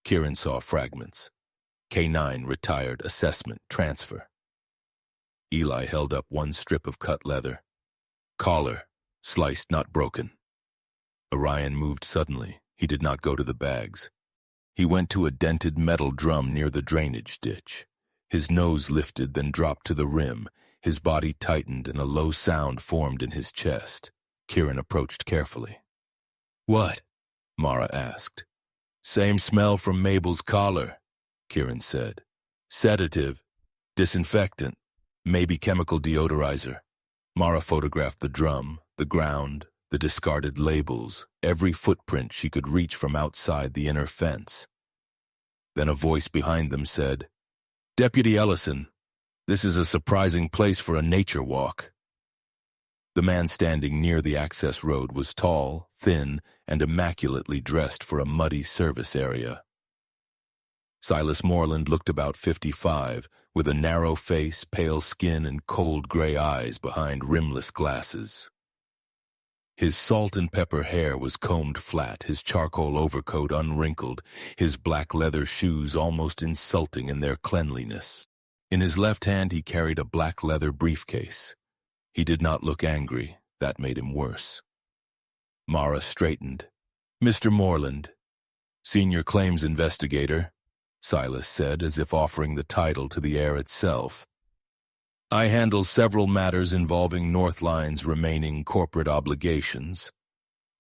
Kieran saw fragments. K9 retired, assessment, transfer. Eli held up one strip of cut leather. Collar, sliced, not broken. Orion moved suddenly. He did not go to the bags. He went to a dented metal drum near the drainage ditch. His nose lifted, then dropped to the rim. His body tightened and a low sound formed in his chest. Kieran approached carefully. "What?" Mara asked. "Same smell from Mabel's collar," Kieran said. "Sedative, disinfectant, maybe chemical deodorizer." Mara photographed the drum, the ground, the discarded labels, every footprint she could reach from outside the inner fence. Then a voice behind them said, "Deputy Ellison, this is a surprising place for a nature walk." The man standing near the access road was tall, thin, and immaculately dressed for a muddy service area. Silas Moreland looked about 55, with a narrow face, pale skin, and cold gray eyes behind rimless glasses. His salt and pepper hair was combed flat, his charcoal overcoat unwrinkled, his black leather shoes almost insulting in their cleanliness. In his left hand he carried a black leather briefcase. He did not look angry. That made him worse. Mara straightened. "Mr. Moreland, Senior Claims Investigator," Silas said, as if offering the title to the air itself. "I handle several matters involving Northline's remaining corporate obligations.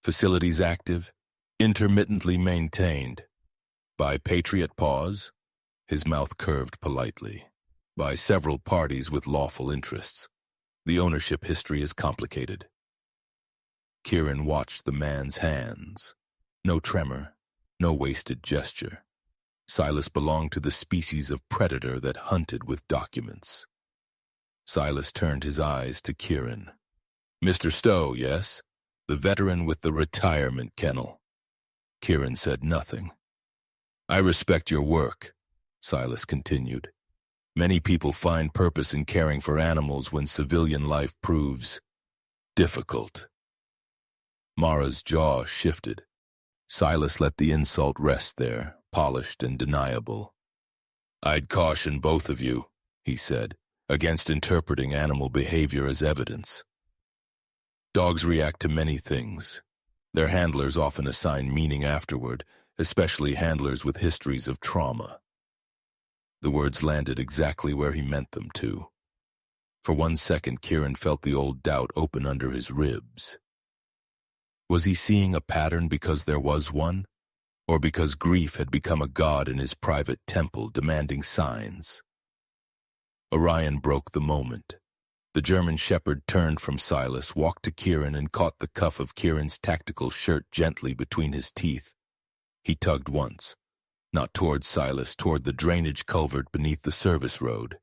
Facilities active, intermittently maintained. By Patriot Paws," his mouth curved politely. "By several parties with lawful interests. The ownership history is complicated." Kieran watched the man's hands. No tremor, no wasted gesture. Silas belonged to the species of predator that hunted with documents. Silas turned his eyes to Kieran. "Mr. Stowe, yes? The veteran with the retirement kennel." Kieran said nothing. "I respect your work," Silas continued. "Many people find purpose in caring for animals when civilian life proves difficult." Mara's jaw shifted. Silas let the insult rest there, polished and deniable. "I'd caution both of you," he said, "against interpreting animal behavior as evidence. Dogs react to many things. Their handlers often assign meaning afterward, especially handlers with histories of trauma." The words landed exactly where he meant them to. For 1 second, Kieran felt the old doubt open under his ribs. Was he seeing a pattern because there was one, or because grief had become a god in his private temple demanding signs? Orion broke the moment. The German Shepherd turned from Silas, walked to Kieran, and caught the cuff of Kieran's tactical shirt gently between his teeth. He tugged once, not toward Silas, toward the drainage culvert beneath the service road.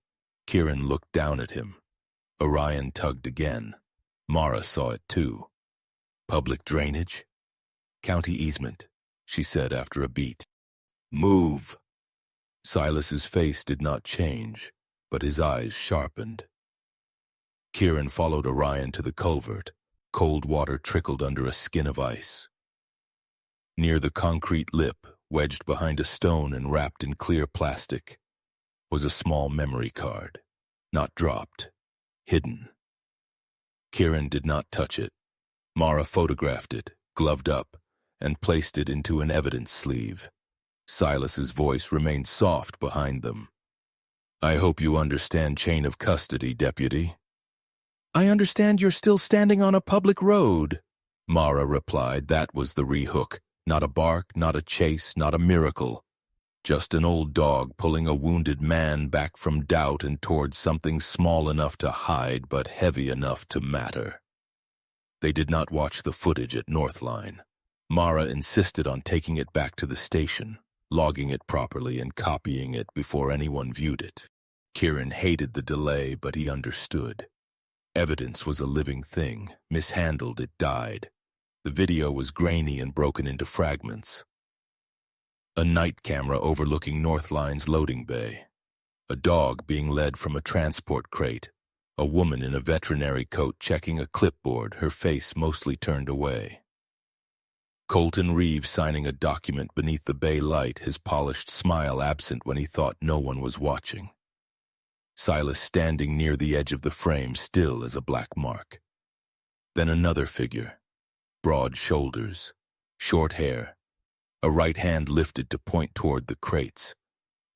Kieran looked down at him. Orion tugged again. Mara saw it too. "Public drainage?" "County easement," she said after a beat. "Move!" Silas's face did not change, but his eyes sharpened. Kieran followed Orion to the culvert. Cold water trickled under a skin of ice. Near the concrete lip, wedged behind a stone and wrapped in clear plastic, was a small memory card. Not dropped, hidden. Kieran did not touch it. Mara photographed it, gloved up, and placed it into an evidence sleeve. Silas's voice remained soft behind them. "I hope you understand chain of custody, Deputy." "I understand you're still standing on a public road," Mara replied. That was the rehook. Not a bark, not a chase, not a miracle. Just an old dog pulling a wounded man back from doubt and towards something small enough to hide but heavy enough to matter. They did not watch the footage at Northline. Mara insisted on taking it back to the station, logging it properly and copying it before anyone viewed it. Kieran hated the delay, but he understood. Evidence was a living thing. Mishandled, it died. The video was grainy and broken into fragments. A night camera overlooking Northline's loading bay. A dog being led from a transport crate. A woman in a veterinary coat checking a clipboard, her face mostly turned away. Colton Reeves signing a document beneath the bay light, his polished smile absent when he thought no one was watching. Silas standing near the edge of the frame, still as a black mark. Then another figure, broad shoulders, short hair, a right hand lifted to point toward the crates.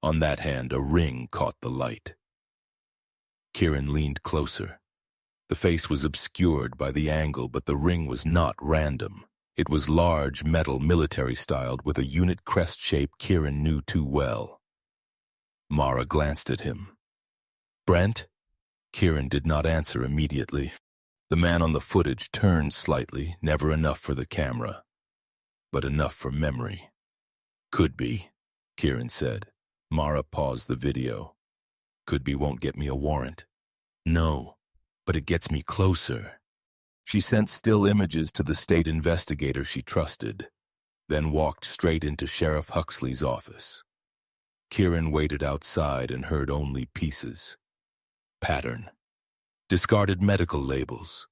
On that hand, a ring caught the light. Kieran leaned closer. The face was obscured by the angle, but the ring was not random. It was large, metal, military-styled, with a unit crest shape Kieran knew too well. Mara glanced at him. "Brent?" Kieran did not answer immediately. The man on the footage turned slightly, never enough for the camera, but enough for memory. "Could be," Kieran said. Mara paused the video. "Could be won't get me a warrant." "No, but it gets me closer." She sent still images to the state investigator she trusted, then walked straight into Sheriff Huxley's office. Kieran waited outside and heard only pieces. Pattern. Discarded medical labels.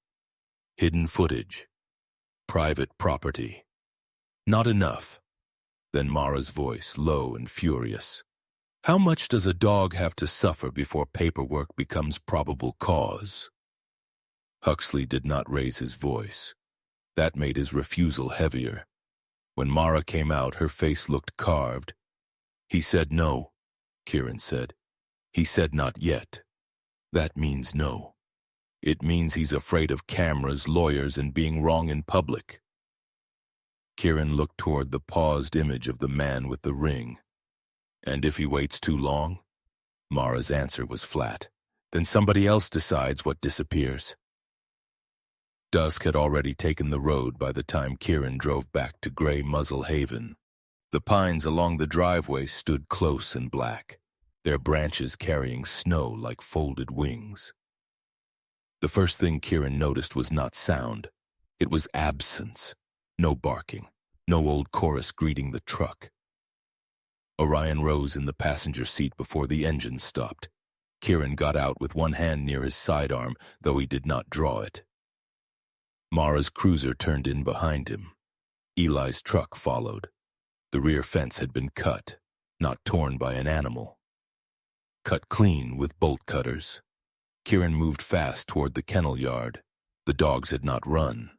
Hidden footage. Private property. Not enough. Then Mara's voice, low and furious. "How much does a dog have to suffer before paperwork becomes probable cause?" Huxley did not raise his voice. That made his refusal heavier. When Mara came out, her face looked carved. "He said no," Kieran said. "He said not yet. That means no. It means he's afraid of cameras, lawyers, and being wrong in public." Kieran looked toward the paused image of the man with the ring. "And if he waits too long?" Mara's answer was flat. "Then somebody else decides what disappears." Dusk had already taken the road by the time Kieran drove back to Grey Muzzle Haven. The pines along the driveway stood close and black, their branches carrying snow like folded wings. The first thing Kieran noticed was not sound. It was absence. No barking, no old chorus greeting the truck. Orion rose in the passenger seat before the engine stopped. Kieran got out with one hand near his sidearm, though he did not draw it. Mara's cruiser turned in behind him. Eli's truck followed. The rear fence had been cut, not torn by an animal. Cut clean with bolt cutters. Kieran moved fast toward the kennel yard. The dogs had not run.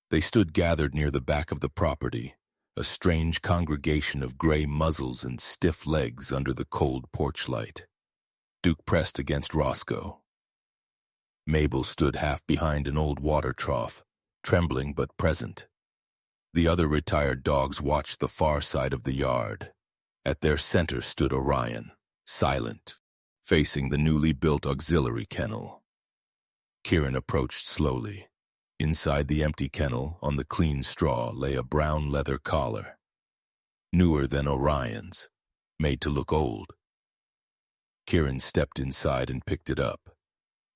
They stood gathered near the back of the property, a strange congregation of gray muzzles and stiff legs under the cold porch light. Duke pressed against Roscoe. Mabel stood half behind an old water trough, trembling but present. The other retired dogs watched the far side of the yard. At their center stood Orion, silent, facing the newly built auxiliary kennel. Kieran approached slowly. Inside the empty kennel, on the clean straw, lay a brown leather collar. Newer than Orion's, made to look old. Kieran stepped inside and picked it up.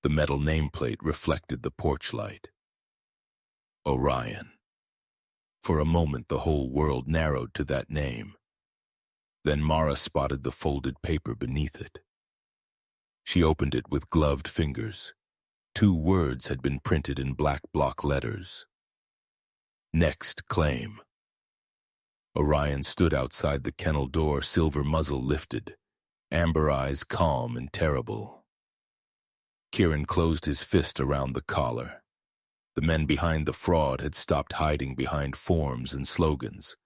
The metal nameplate reflected the porch light. Orion. For a moment, the whole world narrowed to that name. Then Mara spotted the folded paper beneath it. She opened it with gloved fingers. 2 words had been printed in black block letters. Next claim. Orion stood outside the kennel door, silver muzzle lifted, amber eyes calm and terrible. Kieran closed his fist around the collar. The men behind the fraud had stopped hiding behind forms and slogans.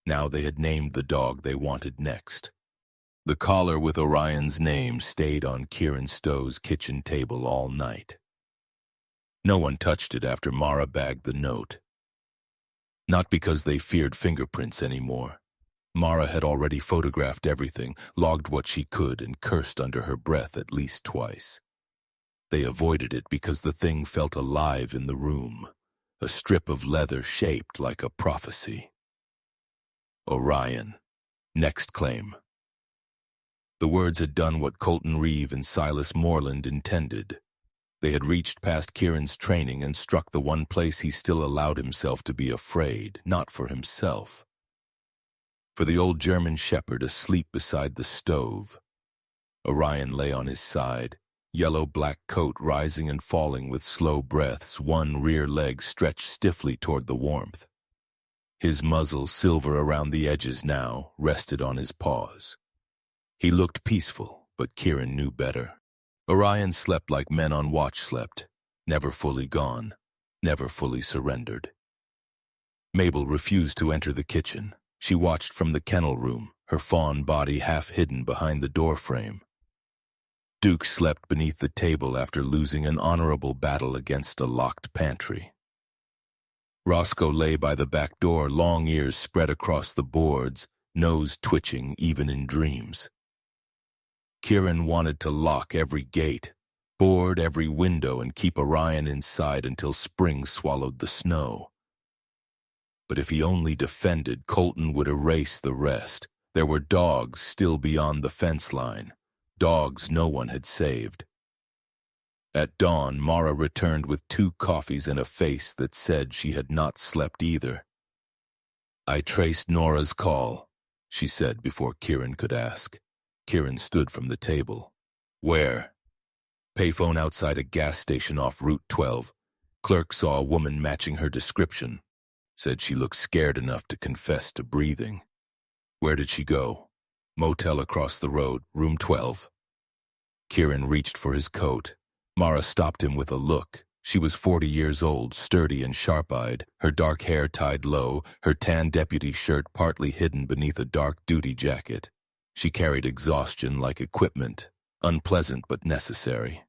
Now they had named the dog they wanted next. The collar with Orion's name stayed on Kieran Stowe's kitchen table all night. No one touched it after Mara bagged the note. Not because they feared fingerprints anymore. Mara had already photographed everything, logged what she could, and cursed under her breath at least twice. They avoided it because the thing felt alive in the room, a strip of leather shaped like a prophecy. Orion. Next claim. The words had done what Colton Reeve and Silas Moreland intended. They had reached past Kieran's training and struck the one place he still allowed himself to be afraid, not for himself. For the old German Shepherd asleep beside the stove. Orion lay on his side, yellow-black coat rising and falling with slow breaths, one rear leg stretched stiffly toward the warmth. His muzzle, silver around the edges now, rested on his paws. He looked peaceful, but Kieran knew better. Orion slept like men on watch slept, never fully gone, never fully surrendered. Mabel refused to enter the kitchen. She watched from the kennel room, her fawn body half hidden behind the door frame. Duke slept beneath the table after losing an honorable battle against a locked pantry. Roscoe lay by the back door, long ears spread across the boards, nose twitching even in dreams. Kieran wanted to lock every gate, board every window, and keep Orion inside until spring swallowed the snow. But if he only defended, Colton would erase the rest. There were dogs still beyond the fence line, dogs no one had saved. At dawn, Mara returned with 2 coffees and a face that said she had not slept either. "I traced Nora's call," she said before Kieran could ask. Kieran stood from the table. "Where?" "Payphone outside a gas station off Route 12. Clerk saw a woman matching her description. Said she looked scared enough to confess to breathing." "Where did she go?" "Motel across the road, room 12. Kieran reached for his coat. Mara stopped him with a look. She was 40 years old, sturdy and sharp-eyed, her dark hair tied low, her tan deputy shirt partly hidden beneath a dark duty jacket. She carried exhaustion like equipment, unpleasant but necessary.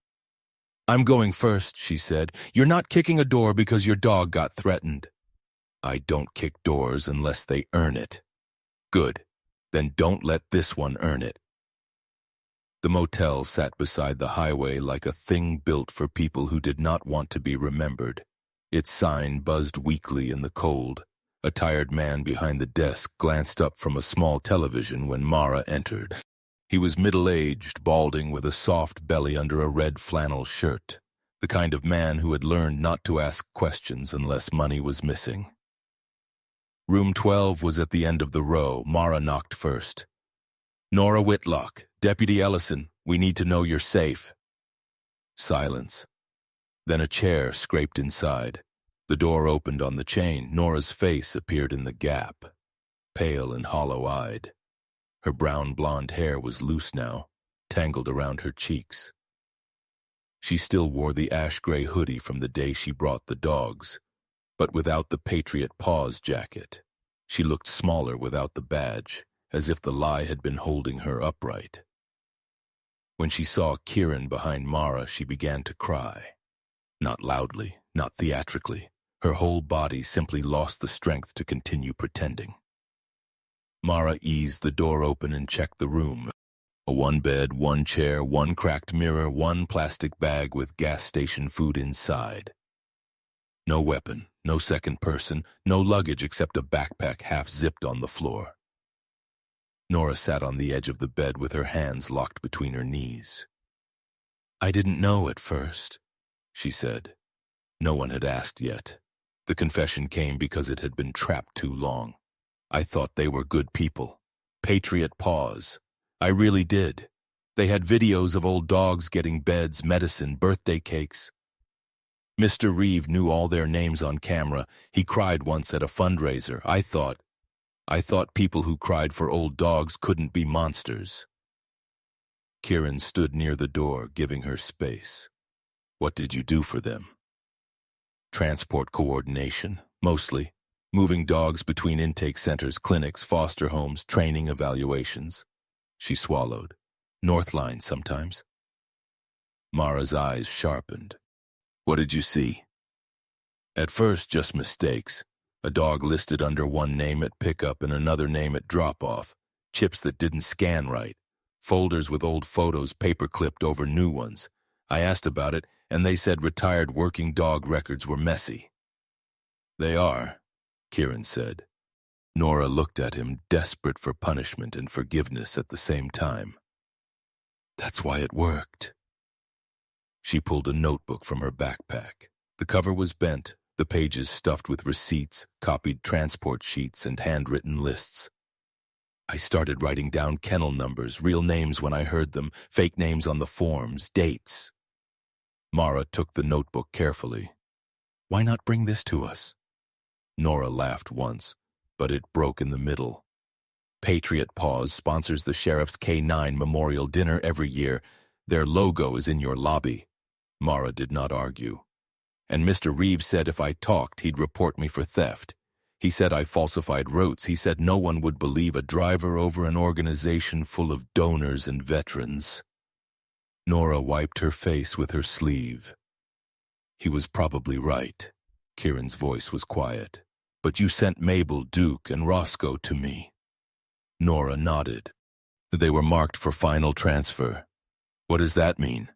"I'm going first," she said. "You're not kicking a door because your dog got threatened." "I don't kick doors unless they earn it." "Good. Then don't let this one earn it." The motel sat beside the highway like a thing built for people who did not want to be remembered. Its sign buzzed weakly in the cold. A tired man behind the desk glanced up from a small television when Mara entered. He was middle-aged, balding with a soft belly under a red flannel shirt, the kind of man who had learned not to ask questions unless money was missing. Room 12 was at the end of the row. Mara knocked first. "Nora Whitlock, Deputy Ellison, we need to know you're safe." Silence. Then a chair scraped inside. The door opened on the chain. Nora's face appeared in the gap, pale and hollow-eyed. Her brown blonde hair was loose now, tangled around her cheeks. She still wore the ash-gray hoodie from the day she brought the dogs, but without the Patriot Paws jacket. She looked smaller without the badge, as if the lie had been holding her upright. When she saw Kieran behind Mara, she began to cry. Not loudly, not theatrically. Her whole body simply lost the strength to continue pretending. Mara eased the door open and checked the room. A 1 bed, 1 chair, 1 cracked mirror, 1 plastic bag with gas station food inside. No weapon, no second person, no luggage except a backpack half-zipped on the floor. Nora sat on the edge of the bed with her hands locked between her knees. "I didn't know at first," she said. No one had asked yet. The confession came because it had been trapped too long. "I thought they were good people. Patriot Paws. I really did. They had videos of old dogs getting beds, medicine, birthday cakes. Mr. Reeve knew all their names on camera. He cried once at a fundraiser. I thought people who cried for old dogs couldn't be monsters." Kieran stood near the door, giving her space. "What did you do for them?" "Transport coordination, mostly. Moving dogs between intake centers, clinics, foster homes, training evaluations." She swallowed. "Northline sometimes." Mara's eyes sharpened. "What did you see?" "At first, just mistakes. A dog listed under one name at pickup and another name at drop-off. Chips that didn't scan right. Folders with old photos paper-clipped over new ones. I asked about it, and they said retired working dog records were messy." "They are," Kieran said. Nora looked at him, desperate for punishment and forgiveness at the same time. "That's why it worked." She pulled a notebook from her backpack. The cover was bent, the pages stuffed with receipts, copied transport sheets, and handwritten lists. "I started writing down kennel numbers, real names when I heard them, fake names on the forms, dates." Mara took the notebook carefully. "Why not bring this to us?" Nora laughed once, but it broke in the middle. "Patriot Paws sponsors the Sheriff's K9 Memorial Dinner every year. Their logo is in your lobby. Mara did not argue. And Mr. Reeves said if I talked, he'd report me for theft. He said I falsified routes. He said no one would believe a driver over an organization full of donors and veterans. Nora wiped her face with her sleeve. He was probably right. Kieran's voice was quiet. But you sent Mabel, Duke, and Roscoe to me. Nora nodded. They were marked for final transfer. What does that mean?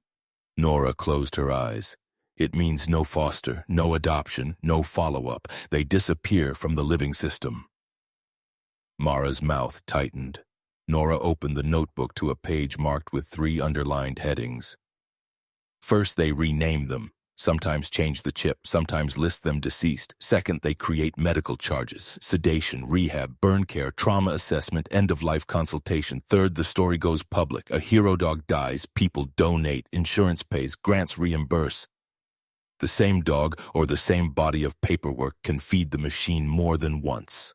Nora closed her eyes. It means no foster, no adoption, no follow-up. They disappear from the living system. Mara's mouth tightened. Nora opened the notebook to a page marked with 3 underlined headings. First, they rename them. Sometimes change the chip, sometimes list them deceased. Second, they create medical charges, sedation, rehab, burn care, trauma assessment, end-of-life consultation. Third, the story goes public. A hero dog dies, people donate, insurance pays, grants reimburse. The same dog or the same body of paperwork can feed the machine more than once.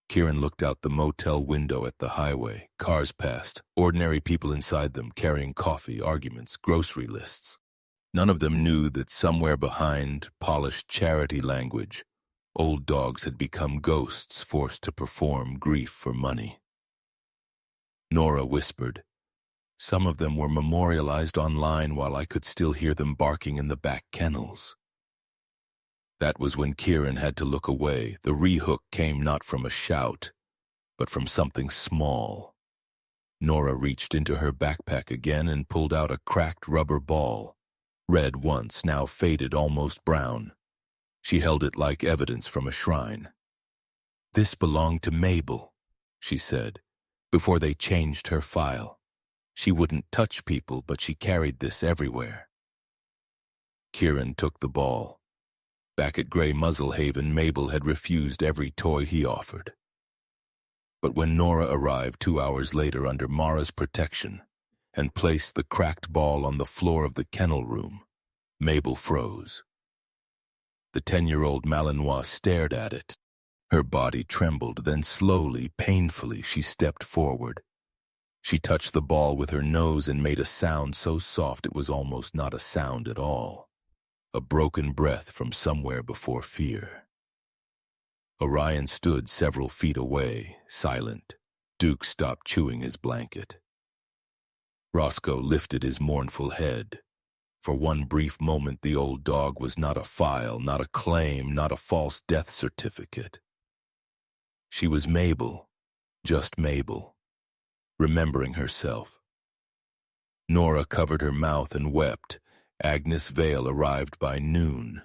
Kieran looked out the motel window at the highway. Cars passed, ordinary people inside them carrying coffee, arguments, grocery lists. None of them knew that somewhere behind polished charity language, old dogs had become ghosts forced to perform grief for money. Nora whispered. Some of them were memorialized online while I could still hear them barking in the back kennels. That was when Kieran had to look away. The rehook came not from a shout, but from something small. Nora reached into her backpack again and pulled out a cracked rubber ball. Red once, now faded almost brown. She held it like evidence from a shrine. This belonged to Mabel, she said, before they changed her file. She wouldn't touch people, but she carried this everywhere. Kieran took the ball. Back at Grey Muzzle Haven, Mabel had refused every toy he offered. But when Nora arrived 2 hours later under Mara's protection, and placed the cracked ball on the floor of the kennel room, Mabel froze. The 10-year-old Malinois stared at it. Her body trembled, then slowly, painfully, she stepped forward. She touched the ball with her nose and made a sound so soft it was almost not a sound at all. A broken breath from somewhere before fear. Orion stood several feet away, silent. Duke stopped chewing his blanket. Roscoe lifted his mournful head. For one brief moment, the old dog was not a file, not a claim, not a false death certificate. She was Mabel, just Mabel, remembering herself. Nora covered her mouth and wept. Agnes Vale arrived by noon,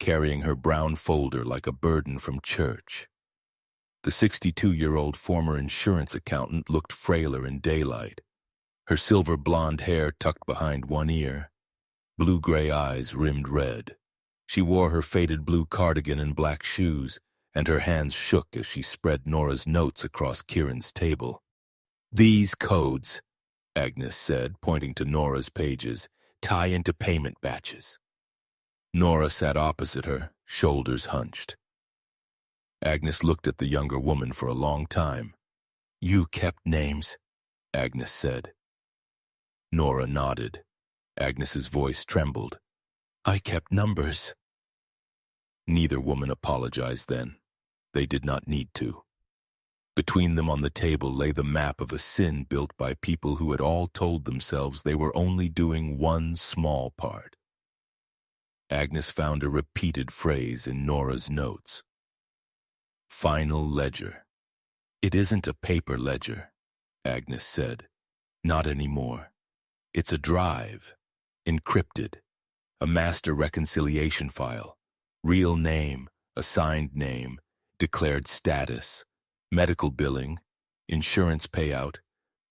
carrying her brown folder like a burden from church. The 62-year-old former insurance accountant looked frailer in daylight. Her silver blonde hair tucked behind one ear, blue-gray eyes rimmed red. She wore her faded blue cardigan and black shoes, and her hands shook as she spread Nora's notes across Kieran's table. These codes, Agnes said, pointing to Nora's pages, tie into payment batches. Nora sat opposite her, shoulders hunched. Agnes looked at the younger woman for a long time. You kept names, Agnes said. Nora nodded. Agnes's voice trembled. I kept numbers. Neither woman apologized then. They did not need to. Between them on the table lay the map of a sin built by people who had all told themselves they were only doing one small part. Agnes found a repeated phrase in Nora's notes. Final ledger. It isn't a paper ledger, Agnes said. Not anymore. It's a drive, encrypted, a master reconciliation file, real name, assigned name, declared status, medical billing, insurance payout,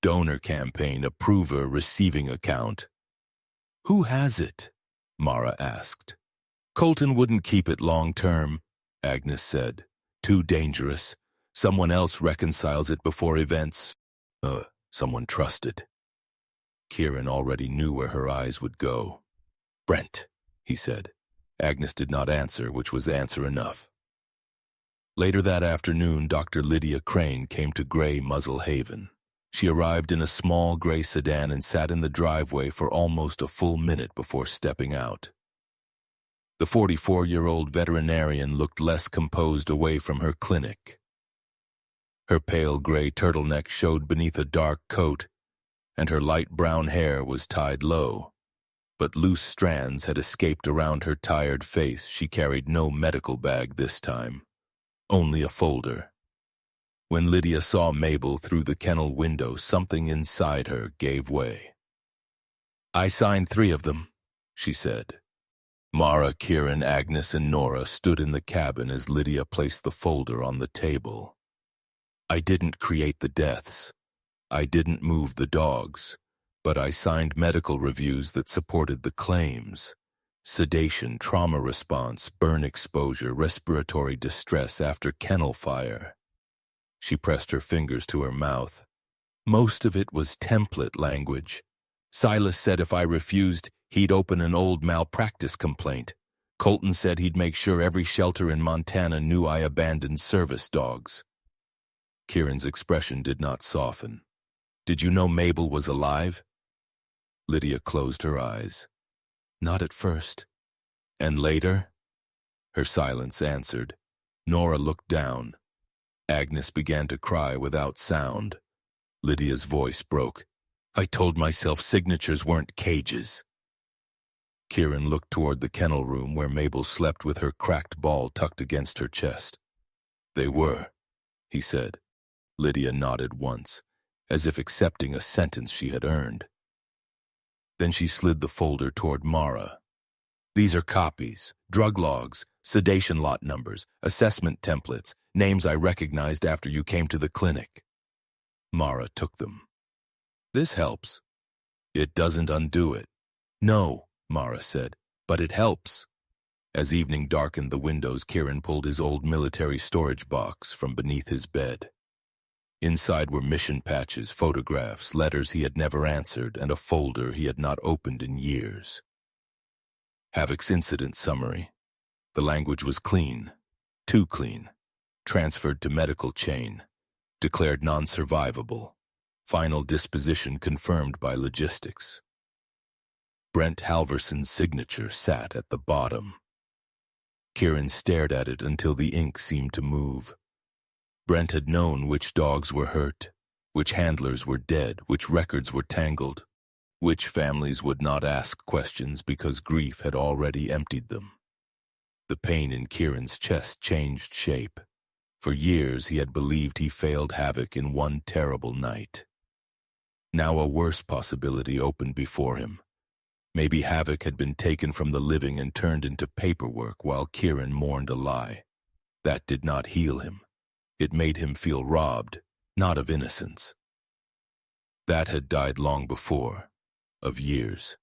donor campaign, approver, receiving account. Who has it? Mara asked. Colton wouldn't keep it long term, Agnes said. Too dangerous. Someone else reconciles it before events. Someone trusted. Kieran already knew where her eyes would go. Brent, he said. Agnes did not answer, which was answer enough. Later that afternoon, Dr. Lydia Crane came to Grey Muzzle Haven. She arrived in a small gray sedan and sat in the driveway for almost a full minute before stepping out. The 44-year-old veterinarian looked less composed away from her clinic. Her pale gray turtleneck showed beneath a dark coat, and her light brown hair was tied low, but loose strands had escaped around her tired face. She carried no medical bag this time, only a folder. When Lydia saw Mabel through the kennel window, something inside her gave way. "I signed 3 of them," she said. Mara, Kieran, Agnes, and Nora stood in the cabin as Lydia placed the folder on the table. "I didn't create the deaths. I didn't move the dogs, but I signed medical reviews that supported the claims. Sedation, trauma response, burn exposure, respiratory distress after kennel fire." She pressed her fingers to her mouth. Most of it was template language. Silas said if I refused, he'd open an old malpractice complaint. Colton said he'd make sure every shelter in Montana knew I abandoned service dogs. Kieran's expression did not soften. "Did you know Mabel was alive?" Lydia closed her eyes. "Not at first." "And later?" Her silence answered. Nora looked down. Agnes began to cry without sound. Lydia's voice broke. "I told myself signatures weren't cages." Kieran looked toward the kennel room where Mabel slept with her cracked ball tucked against her chest. "They were," he said. Lydia nodded once, as if accepting a sentence she had earned. Then she slid the folder toward Mara. "These are copies, drug logs, sedation lot numbers, assessment templates, names I recognized after you came to the clinic." Mara took them. "This helps." "It doesn't undo it." "No," Mara said, "but it helps." As evening darkened the windows, Kieran pulled his old military storage box from beneath his bed. Inside were mission patches, photographs, letters he had never answered, and a folder he had not opened in years. Havoc's incident summary. The language was clean, too clean. Transferred to medical chain. Declared non-survivable. Final disposition confirmed by logistics. Brent Halverson's signature sat at the bottom. Kieran stared at it until the ink seemed to move. Brent had known which dogs were hurt, which handlers were dead, which records were tangled, which families would not ask questions because grief had already emptied them. The pain in Kieran's chest changed shape. For years he had believed he failed Havoc in one terrible night. Now a worse possibility opened before him. Maybe Havoc had been taken from the living and turned into paperwork while Kieran mourned a lie. That did not heal him. It made him feel robbed, not of innocence. That had died long before, of years.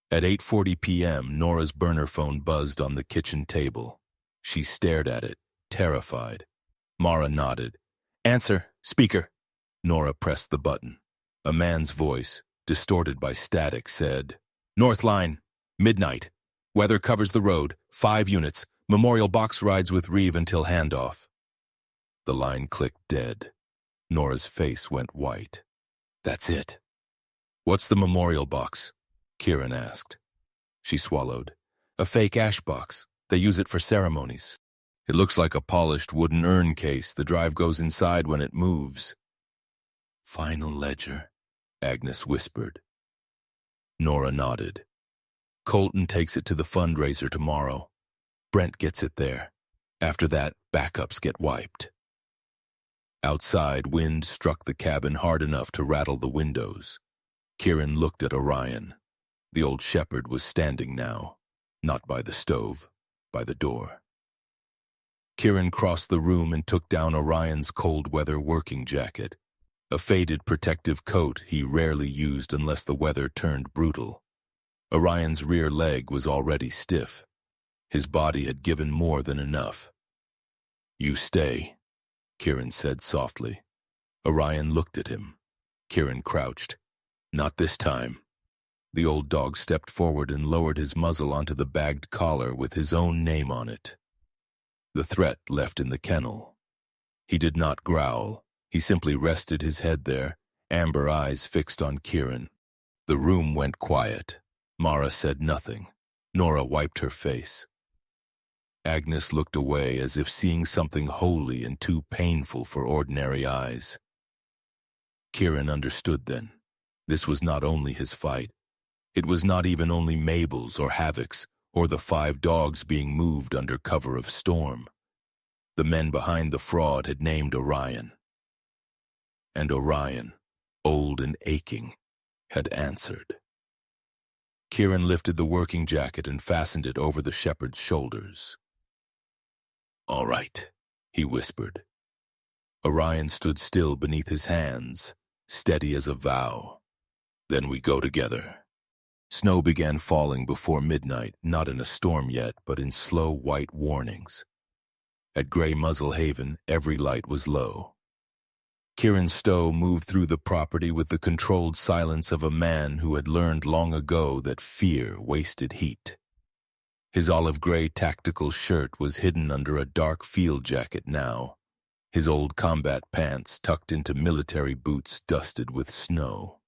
At 8:40 p.m., Nora's burner phone buzzed on the kitchen table. She stared at it, terrified. Mara nodded. "Answer, speaker." Nora pressed the button. A man's voice, distorted by static, said, "North Line, midnight. Weather covers the road, 5 units. Memorial box rides with Reeve until handoff." The line clicked dead. Nora's face went white. "That's it." "What's the memorial box?" Kieran asked. She swallowed. "A fake ash box. They use it for ceremonies. It looks like a polished wooden urn case. The drive goes inside when it moves." "Final ledger," Agnes whispered. Nora nodded. "Colton takes it to the fundraiser tomorrow. Brent gets it there. After that, backups get wiped." Outside, wind struck the cabin hard enough to rattle the windows. Kieran looked at Orion. The old shepherd was standing now, not by the stove, by the door. Kieran crossed the room and took down Orion's cold-weather working jacket, a faded protective coat he rarely used unless the weather turned brutal. Orion's rear leg was already stiff. His body had given more than enough. "You stay," Kieran said softly. Orion looked at him. Kieran crouched. "Not this time." The old dog stepped forward and lowered his muzzle onto the bagged collar with his own name on it. The threat left in the kennel. He did not growl. He simply rested his head there, amber eyes fixed on Kieran. The room went quiet. Mara said nothing. Nora wiped her face. Agnes looked away as if seeing something holy and too painful for ordinary eyes. Kieran understood then. This was not only his fight. It was not even only Mabel's or Havoc's or the 5 dogs being moved under cover of storm. The men behind the fraud had named Orion. And Orion, old and aching, had answered. Kieran lifted the working jacket and fastened it over the shepherd's shoulders. "All right," he whispered. Orion stood still beneath his hands, steady as a vow. "Then we go together." Snow began falling before midnight, not in a storm yet, but in slow white warnings. At Grey Muzzle Haven, every light was low. Kieran Stowe moved through the property with the controlled silence of a man who had learned long ago that fear wasted heat. His olive gray tactical shirt was hidden under a dark field jacket now, his old combat pants tucked into military boots dusted with snow.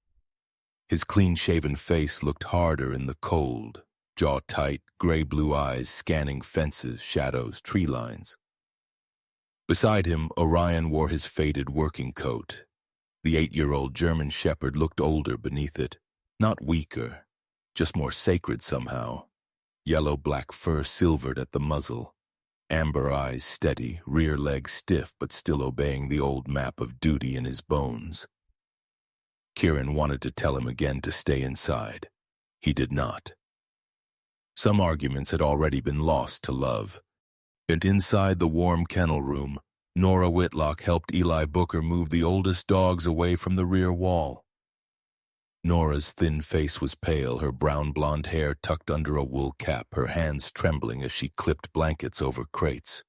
His clean-shaven face looked harder in the cold, jaw-tight, gray-blue eyes scanning fences, shadows, tree lines. Beside him, Orion wore his faded working coat. The 8-year-old German Shepherd looked older beneath it, not weaker, just more sacred somehow. Yellow-black fur silvered at the muzzle, amber eyes steady, rear legs stiff but still obeying the old map of duty in his bones. Kieran wanted to tell him again to stay inside. He did not. Some arguments had already been lost to love. And inside the warm kennel room, Nora Whitlock helped Eli Booker move the oldest dogs away from the rear wall. Nora's thin face was pale, her brown-blonde hair tucked under a wool cap, her hands trembling as she clipped blankets over crates.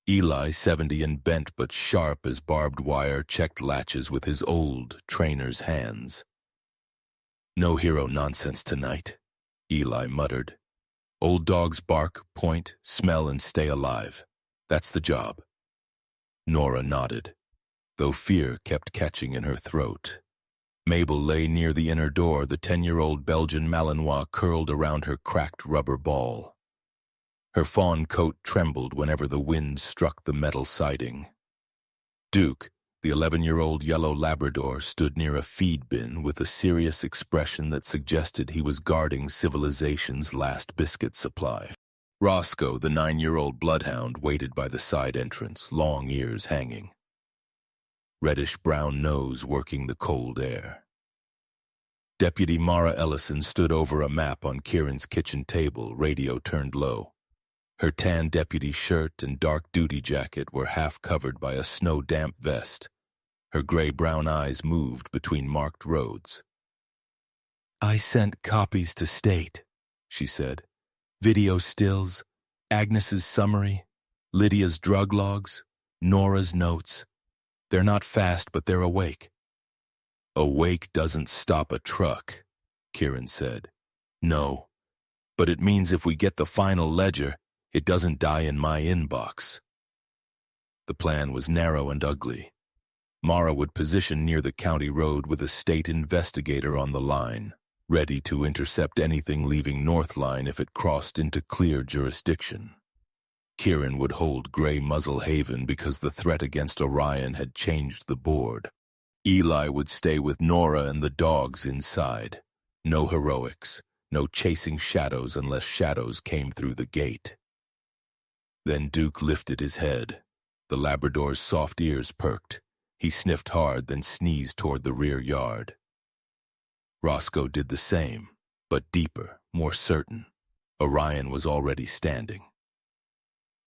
Eli, 70 and bent but sharp as barbed wire, checked latches with his old trainer's hands. "No hero nonsense tonight," Eli muttered. "Old dogs bark, point, smell, and stay alive. That's the job." Nora nodded, though fear kept catching in her throat. Mabel lay near the inner door, the 10-year-old Belgian Malinois curled around her cracked rubber ball. Her fawn coat trembled whenever the wind struck the metal siding. Duke, the 11-year-old yellow Labrador, stood near a feed bin with a serious expression that suggested he was guarding civilization's last biscuit supply. Roscoe, the 9-year-old bloodhound, waited by the side entrance, long ears hanging. Reddish-brown nose working the cold air. Deputy Mara Ellison stood over a map on Kieran's kitchen table, radio turned low. Her tan deputy shirt and dark duty jacket were half covered by a snow-damp vest. Her gray-brown eyes moved between marked roads. "I sent copies to State," she said. "Video stills, Agnes's summary, Lydia's drug logs, Nora's notes. They're not fast, but they're awake." "Awake doesn't stop a truck," Kieran said. "No, but it means if we get the final ledger, it doesn't die in my inbox." The plan was narrow and ugly. Mara would position near the county road with a state investigator on the line, ready to intercept anything leaving Northline if it crossed into clear jurisdiction. Kieran would hold Grey Muzzle Haven because the threat against Orion had changed the board. Eli would stay with Nora and the dogs inside. No heroics, no chasing shadows unless shadows came through the gate. Then Duke lifted his head. The Labrador's soft ears perked. He sniffed hard, then sneezed toward the rear yard. Roscoe did the same, but deeper, more certain. Orion was already standing.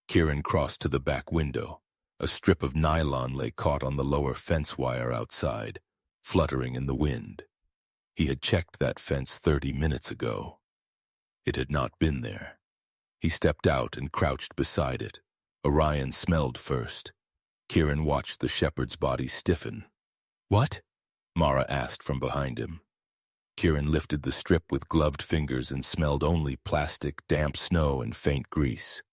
Kieran crossed to the back window. A strip of nylon lay caught on the lower fence wire outside, fluttering in the wind. He had checked that fence 30 minutes ago. It had not been there. He stepped out and crouched beside it. Orion smelled first. Kieran watched the shepherd's body stiffen. "What?" Mara asked from behind him. Kieran lifted the strip with gloved fingers and smelled only plastic, damp snow, and faint grease.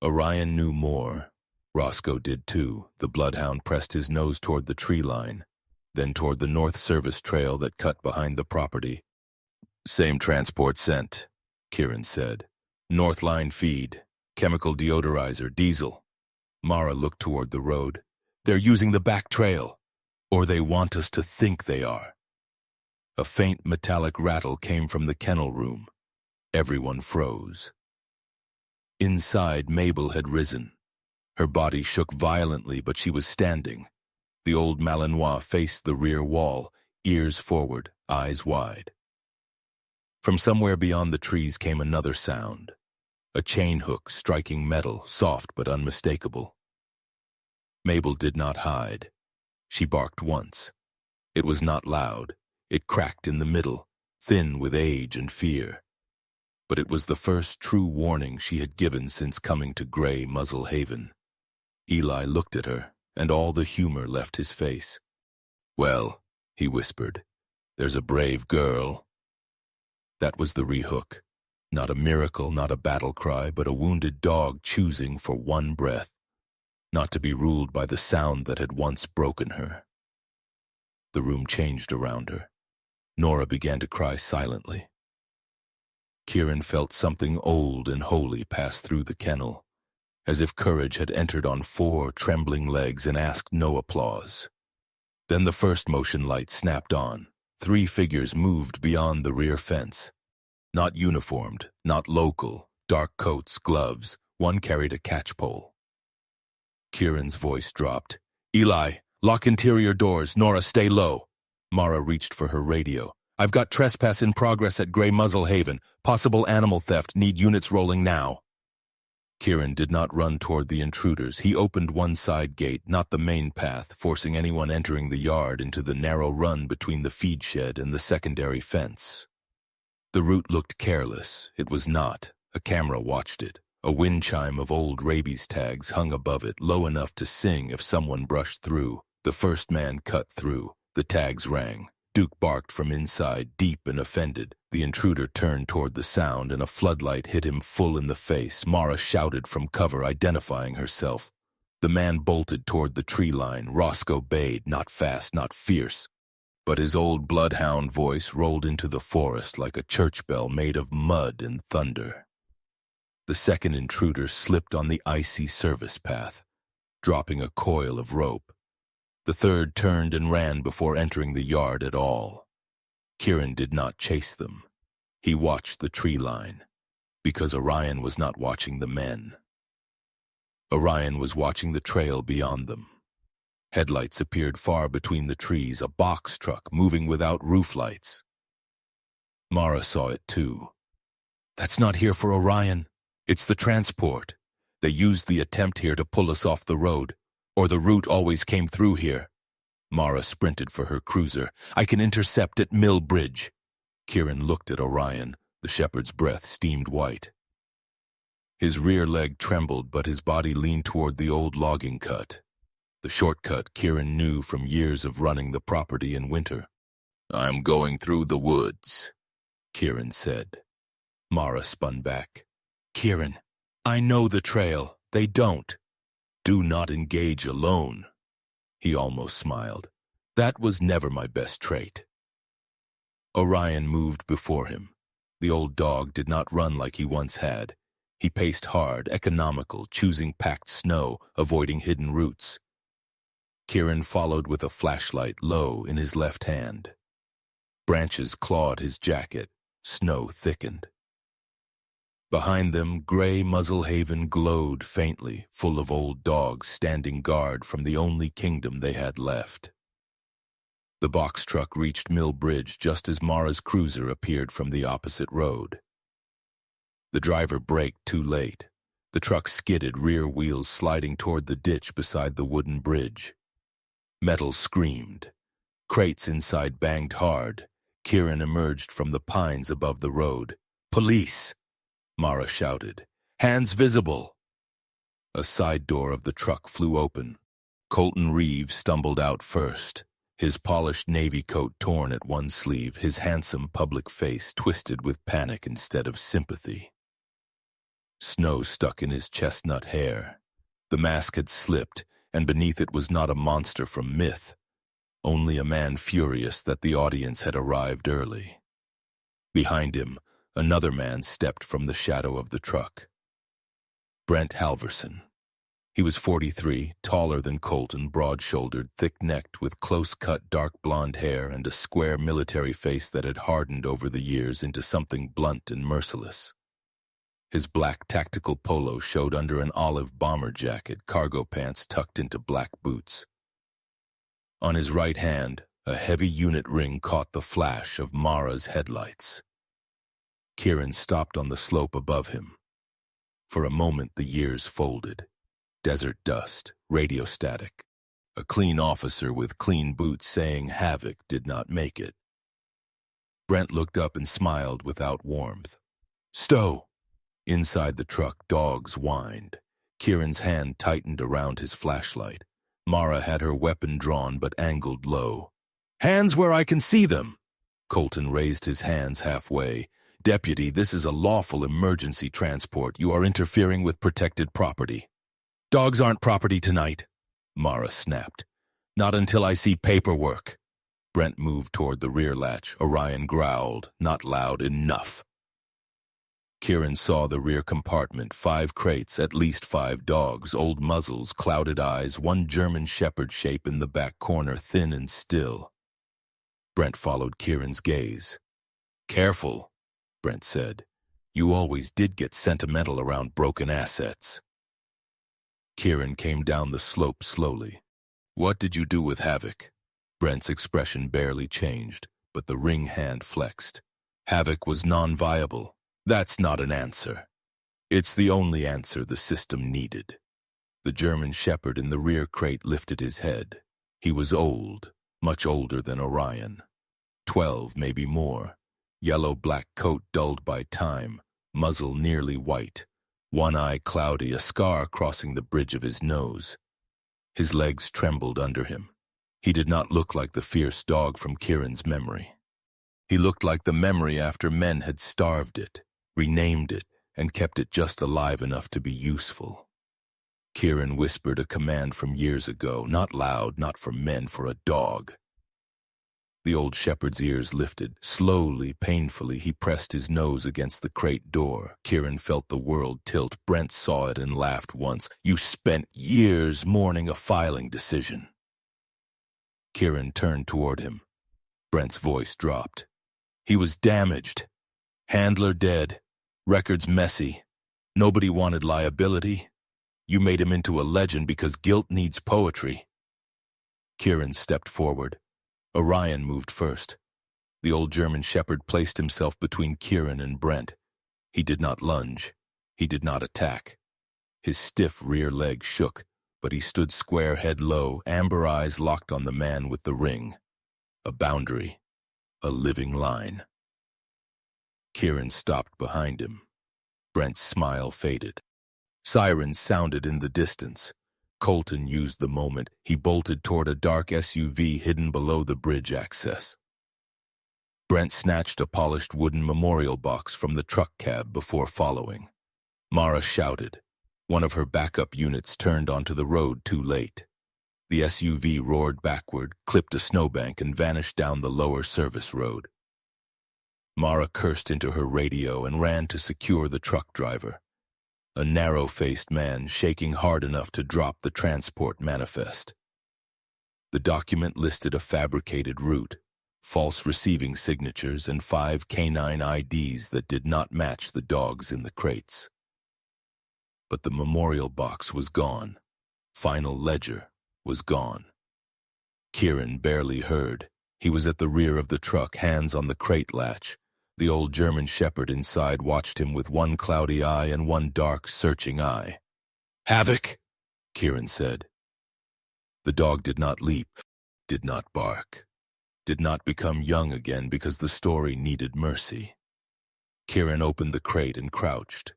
Orion knew more. Roscoe did too. The bloodhound pressed his nose toward the tree line, then toward the north service trail that cut behind the property. "Same transport sent," Kieran said. "North line feed, chemical deodorizer, diesel." Mara looked toward the road. "They're using the back trail. Or they want us to think they are." A faint metallic rattle came from the kennel room. Everyone froze. Inside, Mabel had risen. Her body shook violently, but she was standing. The old Malinois faced the rear wall, ears forward, eyes wide. From somewhere beyond the trees came another sound. A chain hook striking metal, soft but unmistakable. Mabel did not hide. She barked once. It was not loud. It cracked in the middle, thin with age and fear. But it was the first true warning she had given since coming to Grey Muzzle Haven. Eli looked at her, and all the humor left his face. "Well," he whispered, "there's a brave girl." That was the rehook. Not a miracle, not a battle cry, but a wounded dog choosing for one breath, not to be ruled by the sound that had once broken her. The room changed around her. Nora began to cry silently. Kieran felt something old and holy pass through the kennel, as if courage had entered on 4 trembling legs and asked no applause. Then the first motion light snapped on. 3 figures moved beyond the rear fence. Not uniformed, not local, dark coats, gloves. One carried a catchpole. Kieran's voice dropped. "Eli, lock interior doors. Nora, stay low." Mara reached for her radio. "I've got trespass in progress at Grey Muzzle Haven. Possible animal theft. Need units rolling now." Kieran did not run toward the intruders. He opened one side gate, not the main path, forcing anyone entering the yard into the narrow run between the feed shed and the secondary fence. The route looked careless. It was not. A camera watched it. A wind chime of old rabies tags hung above it, low enough to sing if someone brushed through. The first man cut through. The tags rang. Duke barked from inside, deep and offended. The intruder turned toward the sound, and a floodlight hit him full in the face. Mara shouted from cover, identifying herself. The man bolted toward the tree line. Roscoe bayed, not fast, not fierce. But his old bloodhound voice rolled into the forest like a church bell made of mud and thunder. The second intruder slipped on the icy service path, dropping a coil of rope. The third turned and ran before entering the yard at all. Kieran did not chase them. He watched the tree line, because Orion was not watching the men. Orion was watching the trail beyond them. Headlights appeared far between the trees, a box truck moving without roof lights. Mara saw it too. "That's not here for Orion. It's the transport. They used the attempt here to pull us off the road. Or the route always came through here." Mara sprinted for her cruiser. "I can intercept at Mill Bridge." Kieran looked at Orion. The shepherd's breath steamed white. His rear leg trembled, but his body leaned toward the old logging cut. The shortcut Kieran knew from years of running the property in winter. "I'm going through the woods," Kieran said. Mara spun back. "Kieran, I know the trail. They don't." "Do not engage alone." He almost smiled. "That was never my best trait." Orion moved before him. The old dog did not run like he once had. He paced hard, economical, choosing packed snow, avoiding hidden roots. Kieran followed with a flashlight low in his left hand. Branches clawed his jacket. Snow thickened. Behind them, Grey Muzzle Haven glowed faintly, full of old dogs standing guard from the only kingdom they had left. The box truck reached Mill Bridge just as Mara's cruiser appeared from the opposite road. The driver braked too late. The truck skidded, rear wheels sliding toward the ditch beside the wooden bridge. Metal screamed. Crates inside banged hard. Kieran emerged from the pines above the road. "Police!" Mara shouted. "Hands visible!" A side door of the truck flew open. Colton Reeves stumbled out first, his polished navy coat torn at one sleeve, his handsome public face twisted with panic instead of sympathy. Snow stuck in his chestnut hair. The mask had slipped, and beneath it was not a monster from myth, only a man furious that the audience had arrived early. Behind him, another man stepped from the shadow of the truck. Brent Halverson. He was 43, taller than Colton, broad-shouldered, thick-necked, with close-cut dark blonde hair and a square military face that had hardened over the years into something blunt and merciless. His black tactical polo showed under an olive bomber jacket, cargo pants tucked into black boots. On his right hand, a heavy unit ring caught the flash of Mara's headlights. Kieran stopped on the slope above him. For a moment the years folded. Desert dust, radio static. A clean officer with clean boots saying Havoc did not make it. Brent looked up and smiled without warmth. "Stowe!" Inside the truck, dogs whined. Kieran's hand tightened around his flashlight. Mara had her weapon drawn but angled low. "Hands where I can see them!" Colton raised his hands halfway. "Deputy, this is a lawful emergency transport. You are interfering with protected property." "Dogs aren't property tonight," Mara snapped. "Not until I see paperwork." Brent moved toward the rear latch. Orion growled, "Not loud enough." Kieran saw the rear compartment, 5 crates, at least 5 dogs, old muzzles, clouded eyes, one German Shepherd shape in the back corner, thin and still. Brent followed Kieran's gaze. "Careful," Brent said. "You always did get sentimental around broken assets." Kieran came down the slope slowly. "What did you do with Havoc?" Brent's expression barely changed, but the ring hand flexed. "Havoc was non-viable. That's not an answer. It's the only answer the system needed." The German Shepherd in the rear crate lifted his head. He was old, much older than Orion. 12, maybe more. Yellow-black coat dulled by time, muzzle nearly white. One eye cloudy, a scar crossing the bridge of his nose. His legs trembled under him. He did not look like the fierce dog from Kieran's memory. He looked like the memory after men had starved it, renamed it, and kept it just alive enough to be useful. Kieran whispered a command from years ago, not loud, not for men, for a dog. The old shepherd's ears lifted. Slowly, painfully, he pressed his nose against the crate door. Kieran felt the world tilt. Brent saw it and laughed once. "You spent years mourning a filing decision." Kieran turned toward him. Brent's voice dropped. "He was damaged. Handler dead. Records messy. Nobody wanted liability. You made him into a legend because guilt needs poetry." Kieran stepped forward. Orion moved first. The old German Shepherd placed himself between Kieran and Brent. He did not lunge. He did not attack. His stiff rear leg shook, but he stood square, head low, amber eyes locked on the man with the ring. A boundary. A living line. Kieran stopped behind him. Brent's smile faded. Sirens sounded in the distance. Colton used the moment. He bolted toward a dark SUV hidden below the bridge access. Brent snatched a polished wooden memorial box from the truck cab before following. Mara shouted. One of her backup units turned onto the road too late. The SUV roared backward, clipped a snowbank, and vanished down the lower service road. Mara cursed into her radio and ran to secure the truck driver. A narrow-faced man shaking hard enough to drop the transport manifest. The document listed a fabricated route, false receiving signatures, and 5 canine IDs that did not match the dogs in the crates. But the memorial box was gone. Final ledger was gone. Kieran barely heard. He was at the rear of the truck, hands on the crate latch. The old German Shepherd inside watched him with one cloudy eye and one dark, searching eye. "Havoc," Kieran said. The dog did not leap, did not bark, did not become young again because the story needed mercy. Kieran opened the crate and crouched.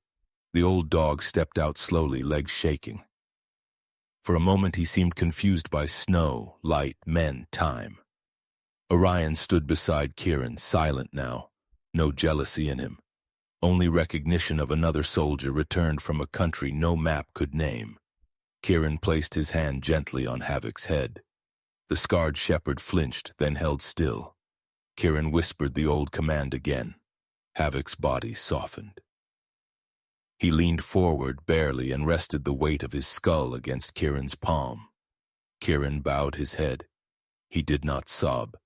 The old dog stepped out slowly, legs shaking. For a moment he seemed confused by snow, light, men, time. Orion stood beside Kieran, silent now. No jealousy in him. Only recognition of another soldier returned from a country no map could name. Kieran placed his hand gently on Havoc's head. The scarred shepherd flinched, then held still. Kieran whispered the old command again. Havoc's body softened. He leaned forward barely and rested the weight of his skull against Kieran's palm. Kieran bowed his head. He did not sob.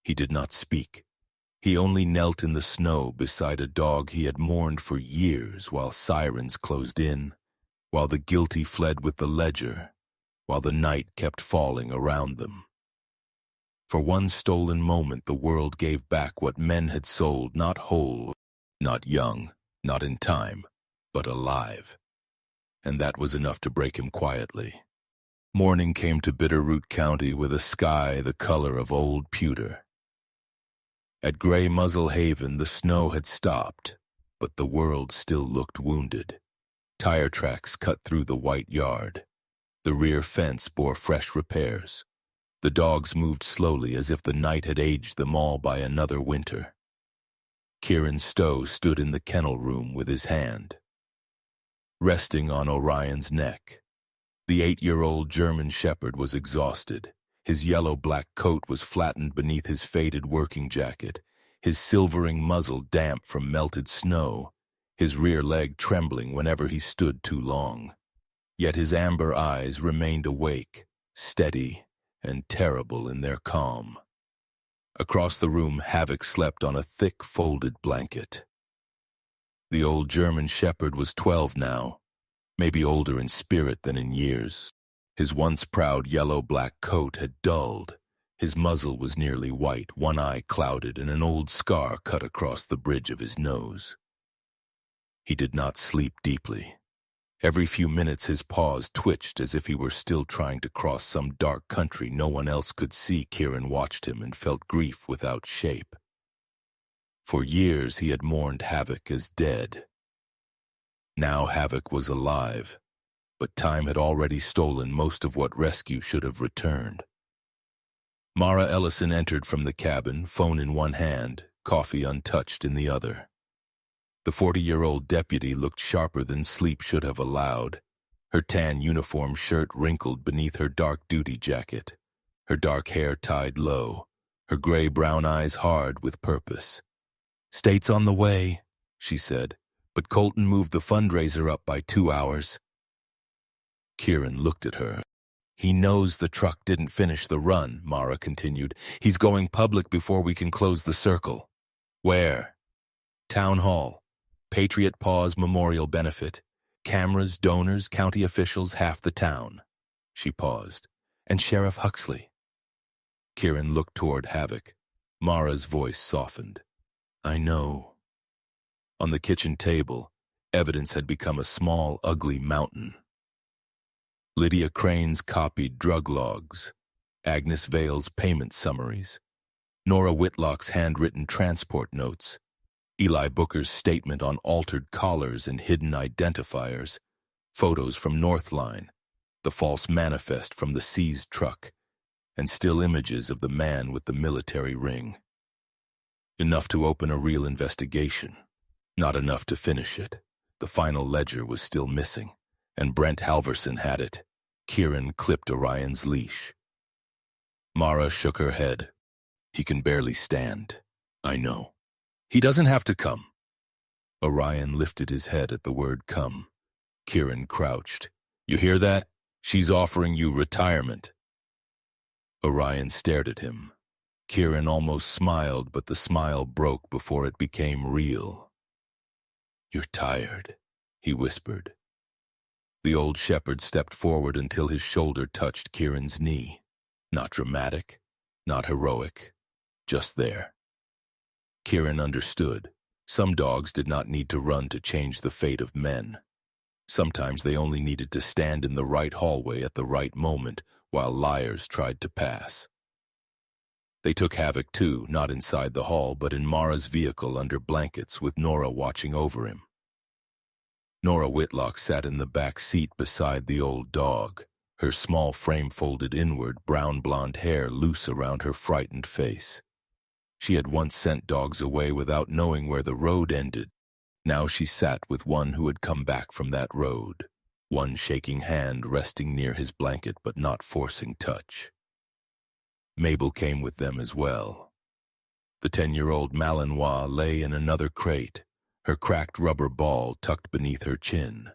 He did not speak. He only knelt in the snow beside a dog he had mourned for years while sirens closed in, while the guilty fled with the ledger, while the night kept falling around them. For one stolen moment the world gave back what men had sold, not whole, not young, not in time, but alive. And that was enough to break him quietly. Morning came to Bitterroot County with a sky the color of old pewter. At Grey Muzzle Haven the snow had stopped, but the world still looked wounded. Tire tracks cut through the white yard. The rear fence bore fresh repairs. The dogs moved slowly as if the night had aged them all by another winter. Kieran Stowe stood in the kennel room with his hand resting on Orion's neck. The 8-year-old German Shepherd was exhausted. His yellow-black coat was flattened beneath his faded working jacket, his silvering muzzle damp from melted snow, his rear leg trembling whenever he stood too long. Yet his amber eyes remained awake, steady, and terrible in their calm. Across the room, Havoc slept on a thick, folded blanket. The old German Shepherd was 12 now, maybe older in spirit than in years. His once proud yellow-black coat had dulled. His muzzle was nearly white, one eye clouded, and an old scar cut across the bridge of his nose. He did not sleep deeply. Every few minutes his paws twitched as if he were still trying to cross some dark country no one else could see. Kieran watched him and felt grief without shape. For years he had mourned Havoc as dead. Now Havoc was alive, but time had already stolen most of what rescue should have returned. Mara Ellison entered from the cabin, phone in one hand, coffee untouched in the other. The 40-year-old deputy looked sharper than sleep should have allowed, her tan uniform shirt wrinkled beneath her dark duty jacket, her dark hair tied low, her gray-brown eyes hard with purpose. "State's on the way," she said, "but Colton moved the fundraiser up by 2 hours." Kieran looked at her. "He knows the truck didn't finish the run," Mara continued. "He's going public before we can close the circle." "Where?" "Town Hall. Patriot Paws Memorial Benefit. Cameras, donors, county officials, half the town." She paused. "And Sheriff Huxley." Kieran looked toward Havoc. Mara's voice softened. "I know." On the kitchen table, evidence had become a small, ugly mountain. Lydia Crane's copied drug logs, Agnes Vale's payment summaries, Nora Whitlock's handwritten transport notes, Eli Booker's statement on altered collars and hidden identifiers, photos from Northline, the false manifest from the seized truck, and still images of the man with the military ring. Enough to open a real investigation, not enough to finish it. The final ledger was still missing, and Brent Halverson had it. Kieran clipped Orion's leash. Mara shook her head. "He can barely stand. I know. He doesn't have to come." Orion lifted his head at the word come. Kieran crouched. "You hear that? She's offering you retirement." Orion stared at him. Kieran almost smiled, but the smile broke before it became real. "You're tired," he whispered. The old shepherd stepped forward until his shoulder touched Kieran's knee. Not dramatic, not heroic, just there. Kieran understood. Some dogs did not need to run to change the fate of men. Sometimes they only needed to stand in the right hallway at the right moment while liars tried to pass. They took Havoc too, not inside the hall, but in Mara's vehicle under blankets with Nora watching over him. Nora Whitlock sat in the back seat beside the old dog, her small frame folded inward, brown-blonde hair loose around her frightened face. She had once sent dogs away without knowing where the road ended. Now she sat with one who had come back from that road. one shaking hand resting near his blanket but not forcing touch. Mabel came with them as well. The 10-year-old Malinois lay in another crate, her cracked rubber ball tucked beneath her chin.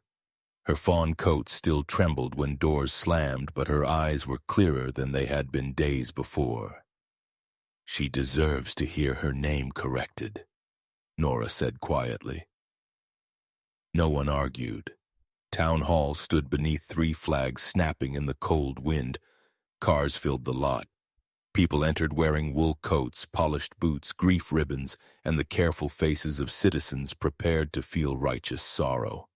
Her fawn coat still trembled when doors slammed, but her eyes were clearer than they had been days before. "She deserves to hear her name corrected," Nora said quietly. No one argued. Town Hall stood beneath 3 flags snapping in the cold wind. Cars filled the lot. People entered wearing wool coats, polished boots, grief ribbons, and the careful faces of citizens prepared to feel righteous sorrow.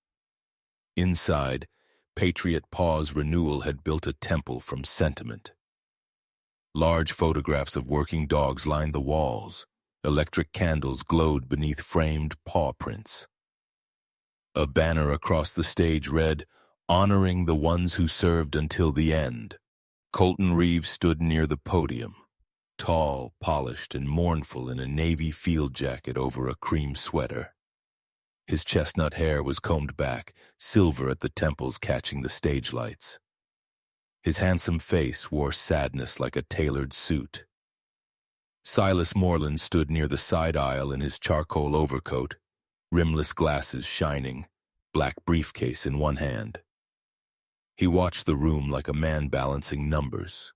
Inside, Patriot Paw's renewal had built a temple from sentiment. Large photographs of working dogs lined the walls. Electric candles glowed beneath framed paw prints. A banner across the stage read, "Honoring the ones who served until the end." Colton Reeves stood near the podium, tall, polished, and mournful in a navy field jacket over a cream sweater. His chestnut hair was combed back, silver at the temples catching the stage lights. His handsome face wore sadness like a tailored suit. Silas Moreland stood near the side aisle in his charcoal overcoat, rimless glasses shining, black briefcase in one hand. He watched the room like a man balancing numbers.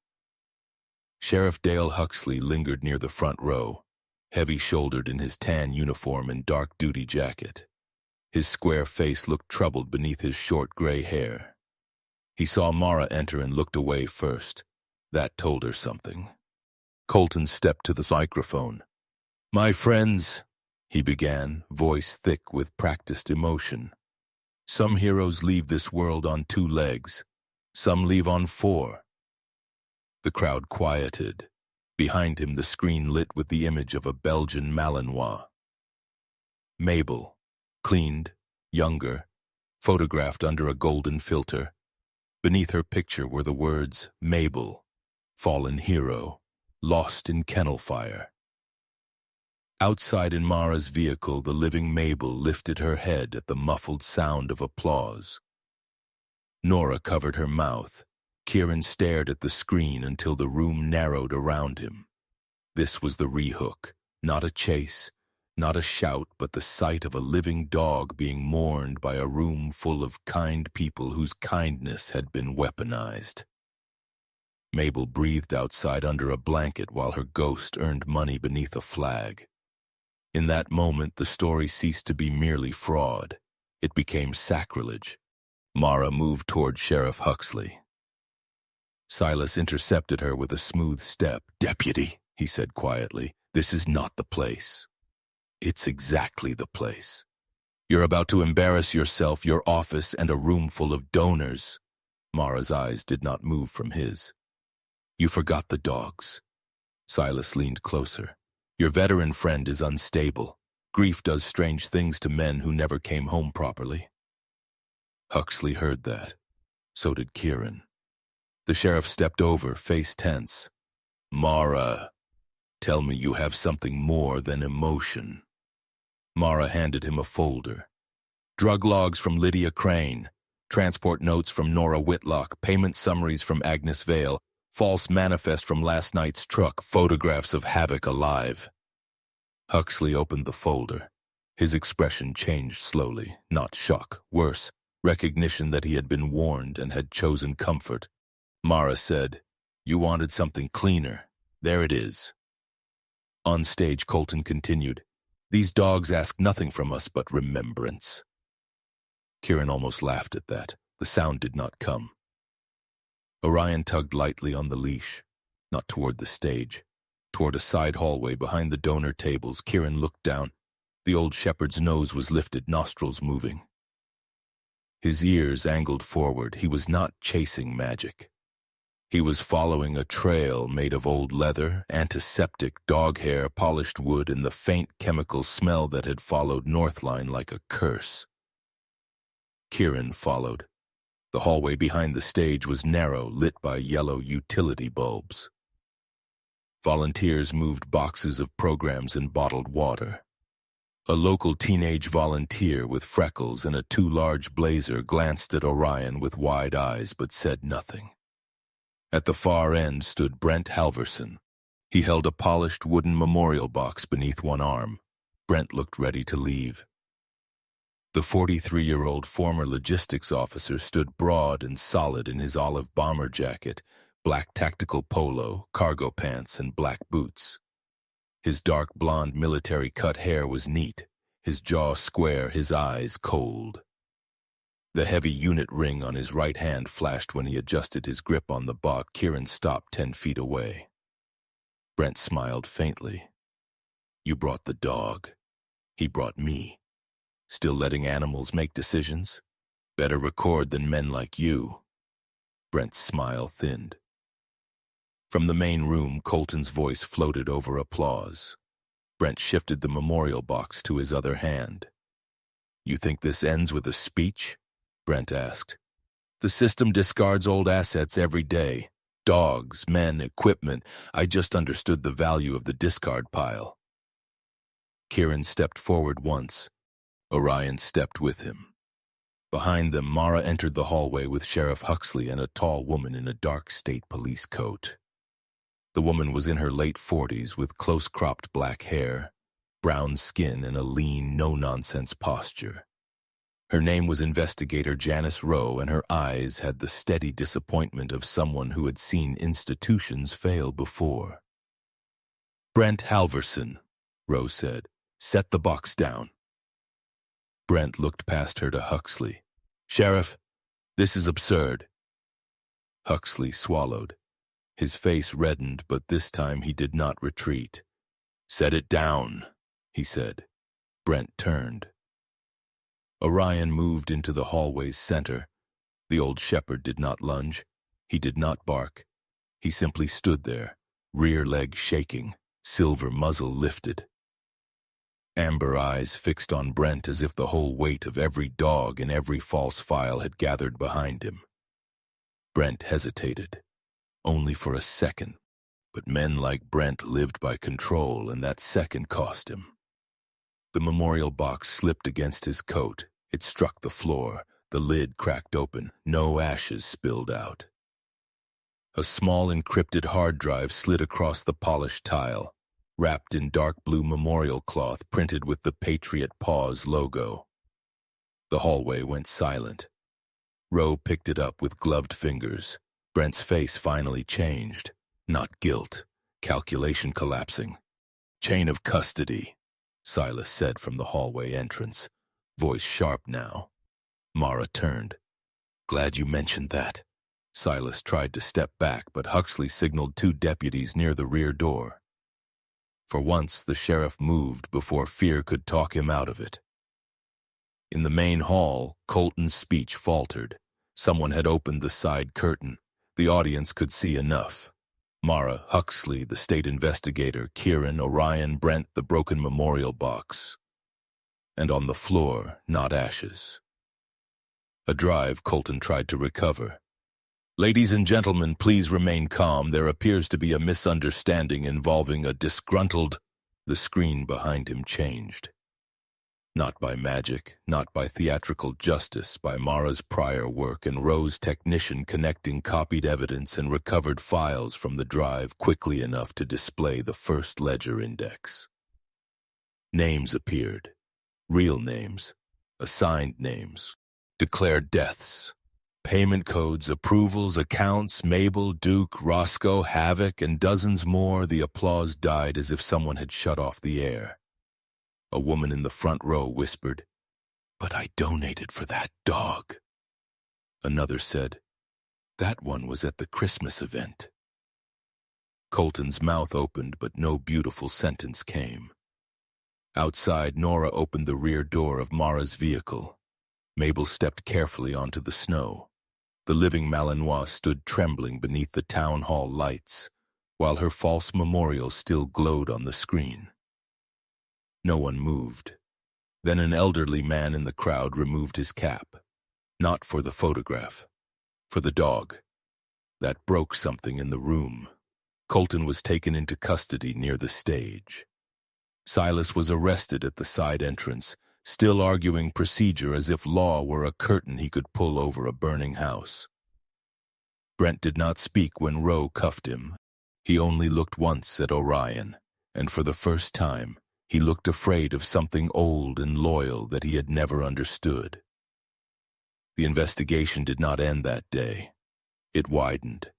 Sheriff Dale Huxley lingered near the front row, heavy-shouldered in his tan uniform and dark duty jacket. His square face looked troubled beneath his short gray hair. He saw Mara enter and looked away first. That told her something. Colton stepped to the microphone. "My friends," he began, voice thick with practiced emotion. "Some heroes leave this world on 2 legs. Some leave on 4. The crowd quieted. Behind him, the screen lit with the image of a Belgian Malinois. Mabel, cleaned, younger, photographed under a golden filter. Beneath her picture were the words, "Mabel, fallen hero, lost in kennel fire." Outside in Mara's vehicle, the living Mabel lifted her head at the muffled sound of applause. Nora covered her mouth. Kieran stared at the screen until the room narrowed around him. This was the rehook, not a chase, not a shout, but the sight of a living dog being mourned by a room full of kind people whose kindness had been weaponized. Mabel breathed outside under a blanket while her ghost earned money beneath a flag. In that moment, the story ceased to be merely fraud. It became sacrilege. Mara moved toward Sheriff Huxley. Silas intercepted her with a smooth step. "Deputy," he said quietly, "this is not the place." "It's exactly the place. You're about to embarrass yourself, your office, and a room full of donors." Mara's eyes did not move from his. "You forgot the dogs." Silas leaned closer. "Your veteran friend is unstable. Grief does strange things to men who never came home properly." Huxley heard that. So did Kieran. The sheriff stepped over, face tense. "Mara, tell me you have something more than emotion." Mara handed him a folder. Drug logs from Lydia Crane, transport notes from Nora Whitlock, payment summaries from Agnes Vale, false manifest from last night's truck, photographs of Havoc alive. Huxley opened the folder. His expression changed slowly, not shock, worse, recognition that he had been warned and had chosen comfort. Mara said, "You wanted something cleaner. There it is." On stage, Colton continued, "These dogs ask nothing from us but remembrance." Kieran almost laughed at that. The sound did not come. Orion tugged lightly on the leash, not toward the stage. Toward a side hallway behind the donor tables, Kieran looked down. The old shepherd's nose was lifted, nostrils moving. His ears angled forward. He was not chasing magic. He was following a trail made of old leather, antiseptic, dog hair, polished wood, and the faint chemical smell that had followed Northline like a curse. Kieran followed. The hallway behind the stage was narrow, lit by yellow utility bulbs. Volunteers moved boxes of programs and bottled water. A local teenage volunteer with freckles and a too large blazer glanced at Orion with wide eyes but said nothing. At the far end stood Brent Halverson. He held a polished wooden memorial box beneath one arm. Brent looked ready to leave. The 43-year-old former logistics officer stood broad and solid in his olive bomber jacket, black tactical polo, cargo pants, and black boots. His dark blonde military-cut hair was neat, his jaw square, his eyes cold. The heavy unit ring on his right hand flashed when he adjusted his grip on the box. Kieran stopped 10 feet away. Brent smiled faintly. "You brought the dog. He brought me. Still letting animals make decisions? Better record than men like you." Brent's smile thinned. From the main room, Colton's voice floated over applause. Brent shifted the memorial box to his other hand. "You think this ends with a speech?" Brent asked. "The system discards old assets every day. Dogs, men, equipment. I just understood the value of the discard pile." Kieran stepped forward once. Orion stepped with him. Behind them, Mara entered the hallway with Sheriff Huxley and a tall woman in a dark state police coat. The woman was in her late 40s with close-cropped black hair, brown skin, and a lean, no-nonsense posture. Her name was Investigator Janice Rowe, and her eyes had the steady disappointment of someone who had seen institutions fail before. "Brent Halverson," Rowe said. "Set the box down." Brent looked past her to Huxley. "Sheriff, this is absurd." Huxley swallowed. His face reddened, but this time he did not retreat. "Set it down," he said. Brent turned. Orion moved into the hallway's center. The old shepherd did not lunge. He did not bark. He simply stood there, rear leg shaking, silver muzzle lifted. Amber eyes fixed on Brent as if the whole weight of every dog in every false file had gathered behind him. Brent hesitated. Only for a second, but men like Brent lived by control, and that second cost him. The memorial box slipped against his coat. It struck the floor. The lid cracked open. No ashes spilled out. A small encrypted hard drive slid across the polished tile, wrapped in dark blue memorial cloth printed with the Patriot Paws logo. The hallway went silent. Rowe picked it up with gloved fingers. Brent's face finally changed. Not guilt. Calculation collapsing. "Chain of custody," Silas said from the hallway entrance, voice sharp now. Mara turned. "Glad you mentioned that." Silas tried to step back, but Huxley signaled 2 deputies near the rear door. For once, the sheriff moved before fear could talk him out of it. In the main hall, Colton's speech faltered. Someone had opened the side curtain. The audience could see enough. Mara, Huxley, the state investigator, Kieran, Orion, Brent, the broken memorial box. And on the floor, not ashes. A drive Colton tried to recover. "Ladies and gentlemen, please remain calm. There appears to be a misunderstanding involving a disgruntled..." The screen behind him changed. Not by magic, not by theatrical justice, by Mara's prior work and Rowe's technician connecting copied evidence and recovered files from the drive quickly enough to display the first ledger index. Names appeared. Real names, assigned names, declared deaths, payment codes, approvals, accounts, Mabel, Duke, Roscoe, Havoc, and dozens more. The applause died as if someone had shut off the air. A woman in the front row whispered, "But I donated for that dog." Another said, "That one was at the Christmas event." Colton's mouth opened, but no beautiful sentence came. Outside, Nora opened the rear door of Mara's vehicle. Mabel stepped carefully onto the snow. The living Malinois stood trembling beneath the town hall lights, while her false memorial still glowed on the screen. No one moved. Then an elderly man in the crowd removed his cap. Not for the photograph. For the dog. That broke something in the room. Colton was taken into custody near the stage. Silas was arrested at the side entrance, still arguing procedure as if law were a curtain he could pull over a burning house. Brent did not speak when Roe cuffed him. He only looked once at Orion, and for the first time, he looked afraid of something old and loyal that he had never understood. The investigation did not end that day. It widened.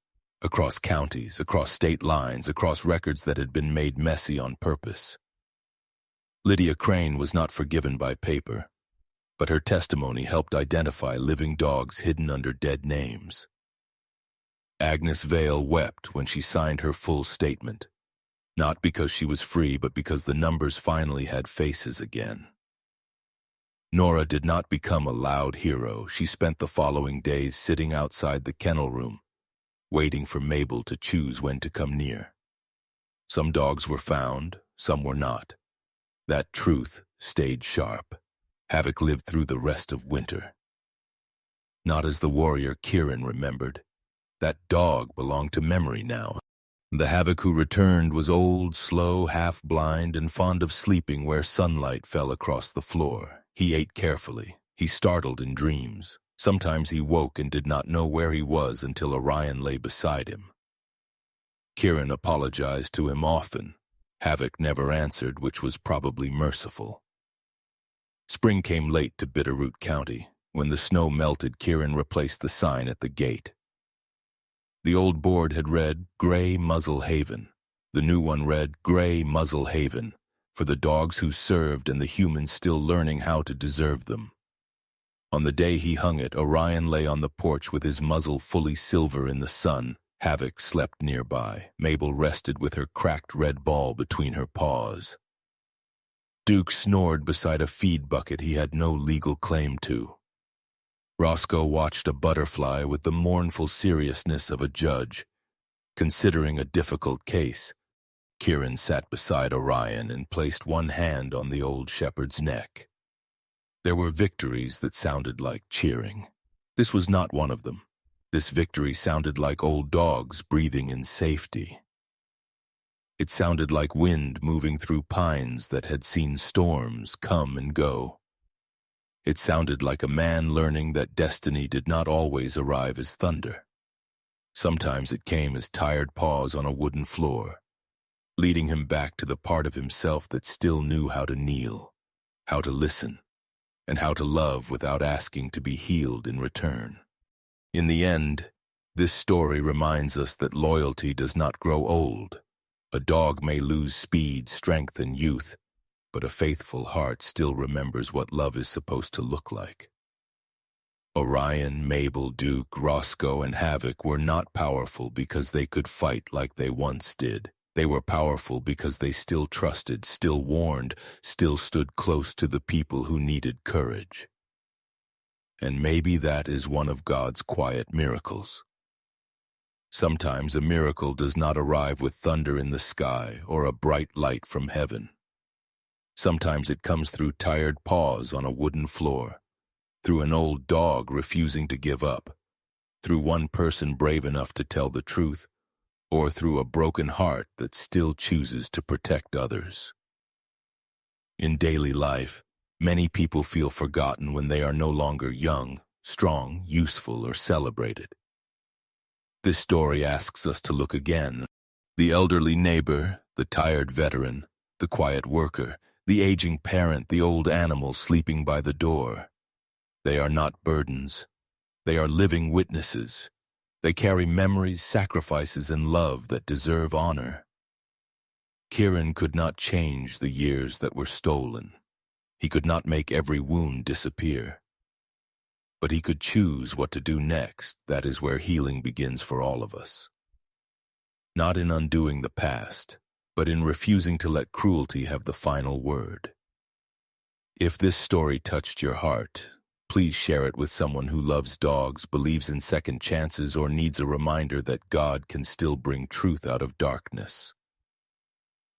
Across counties, across state lines, across records that had been made messy on purpose. Lydia Crane was not forgiven by paper, but her testimony helped identify living dogs hidden under dead names. Agnes Vale wept when she signed her full statement, not because she was free, but because the numbers finally had faces again. Nora did not become a loud hero. She spent the following days sitting outside the kennel room, waiting for Mabel to choose when to come near. Some dogs were found, some were not. That truth stayed sharp. Havoc lived through the rest of winter. Not as the warrior Kieran remembered. That dog belonged to memory now. The Havoc who returned was old, slow, half-blind, and fond of sleeping where sunlight fell across the floor. He ate carefully. He startled in dreams. Sometimes he woke and did not know where he was until Orion lay beside him. Kieran apologized to him often. Havoc never answered, which was probably merciful. Spring came late to Bitterroot County. When the snow melted, Kieran replaced the sign at the gate. The old board had read Grey Muzzle Haven. The new one read Grey Muzzle Haven, for the dogs who served and the humans still learning how to deserve them. On the day he hung it, Orion lay on the porch with his muzzle fully silver in the sun. Havoc slept nearby. Mabel rested with her cracked red ball between her paws. Duke snored beside a feed bucket he had no legal claim to. Roscoe watched a butterfly with the mournful seriousness of a judge, considering a difficult case. Kieran sat beside Orion and placed one hand on the old shepherd's neck. There were victories that sounded like cheering. This was not one of them. This victory sounded like old dogs breathing in safety. It sounded like wind moving through pines that had seen storms come and go. It sounded like a man learning that destiny did not always arrive as thunder. Sometimes it came as tired paws on a wooden floor, leading him back to the part of himself that still knew how to kneel, how to listen, and how to love without asking to be healed in return. In the end, this story reminds us that loyalty does not grow old. A dog may lose speed, strength, and youth, but a faithful heart still remembers what love is supposed to look like. Orion, Mabel, Duke, Roscoe, and Havoc were not powerful because they could fight like they once did. They were powerful because they still trusted, still warned, still stood close to the people who needed courage. And maybe that is one of God's quiet miracles. Sometimes a miracle does not arrive with thunder in the sky or a bright light from heaven. Sometimes it comes through tired paws on a wooden floor, through an old dog refusing to give up, through one person brave enough to tell the truth, or through a broken heart that still chooses to protect others. In daily life, many people feel forgotten when they are no longer young, strong, useful, or celebrated. This story asks us to look again. The elderly neighbor, the tired veteran, the quiet worker, the aging parent, the old animal sleeping by the door. They are not burdens. They are living witnesses. They carry memories, sacrifices, and love that deserve honor. Kieran could not change the years that were stolen. He could not make every wound disappear. But he could choose what to do next. That is where healing begins for all of us. Not in undoing the past, but in refusing to let cruelty have the final word. If this story touched your heart, please share it with someone who loves dogs, believes in second chances, or needs a reminder that God can still bring truth out of darkness.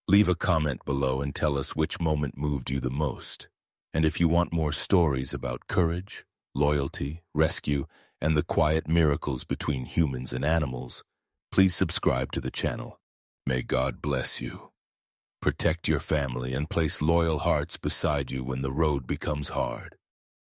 Leave a comment below and tell us which moment moved you the most. And if you want more stories about courage, loyalty, rescue, and the quiet miracles between humans and animals, please subscribe to the channel. May God bless you. protect your family, and place loyal hearts beside you when the road becomes hard.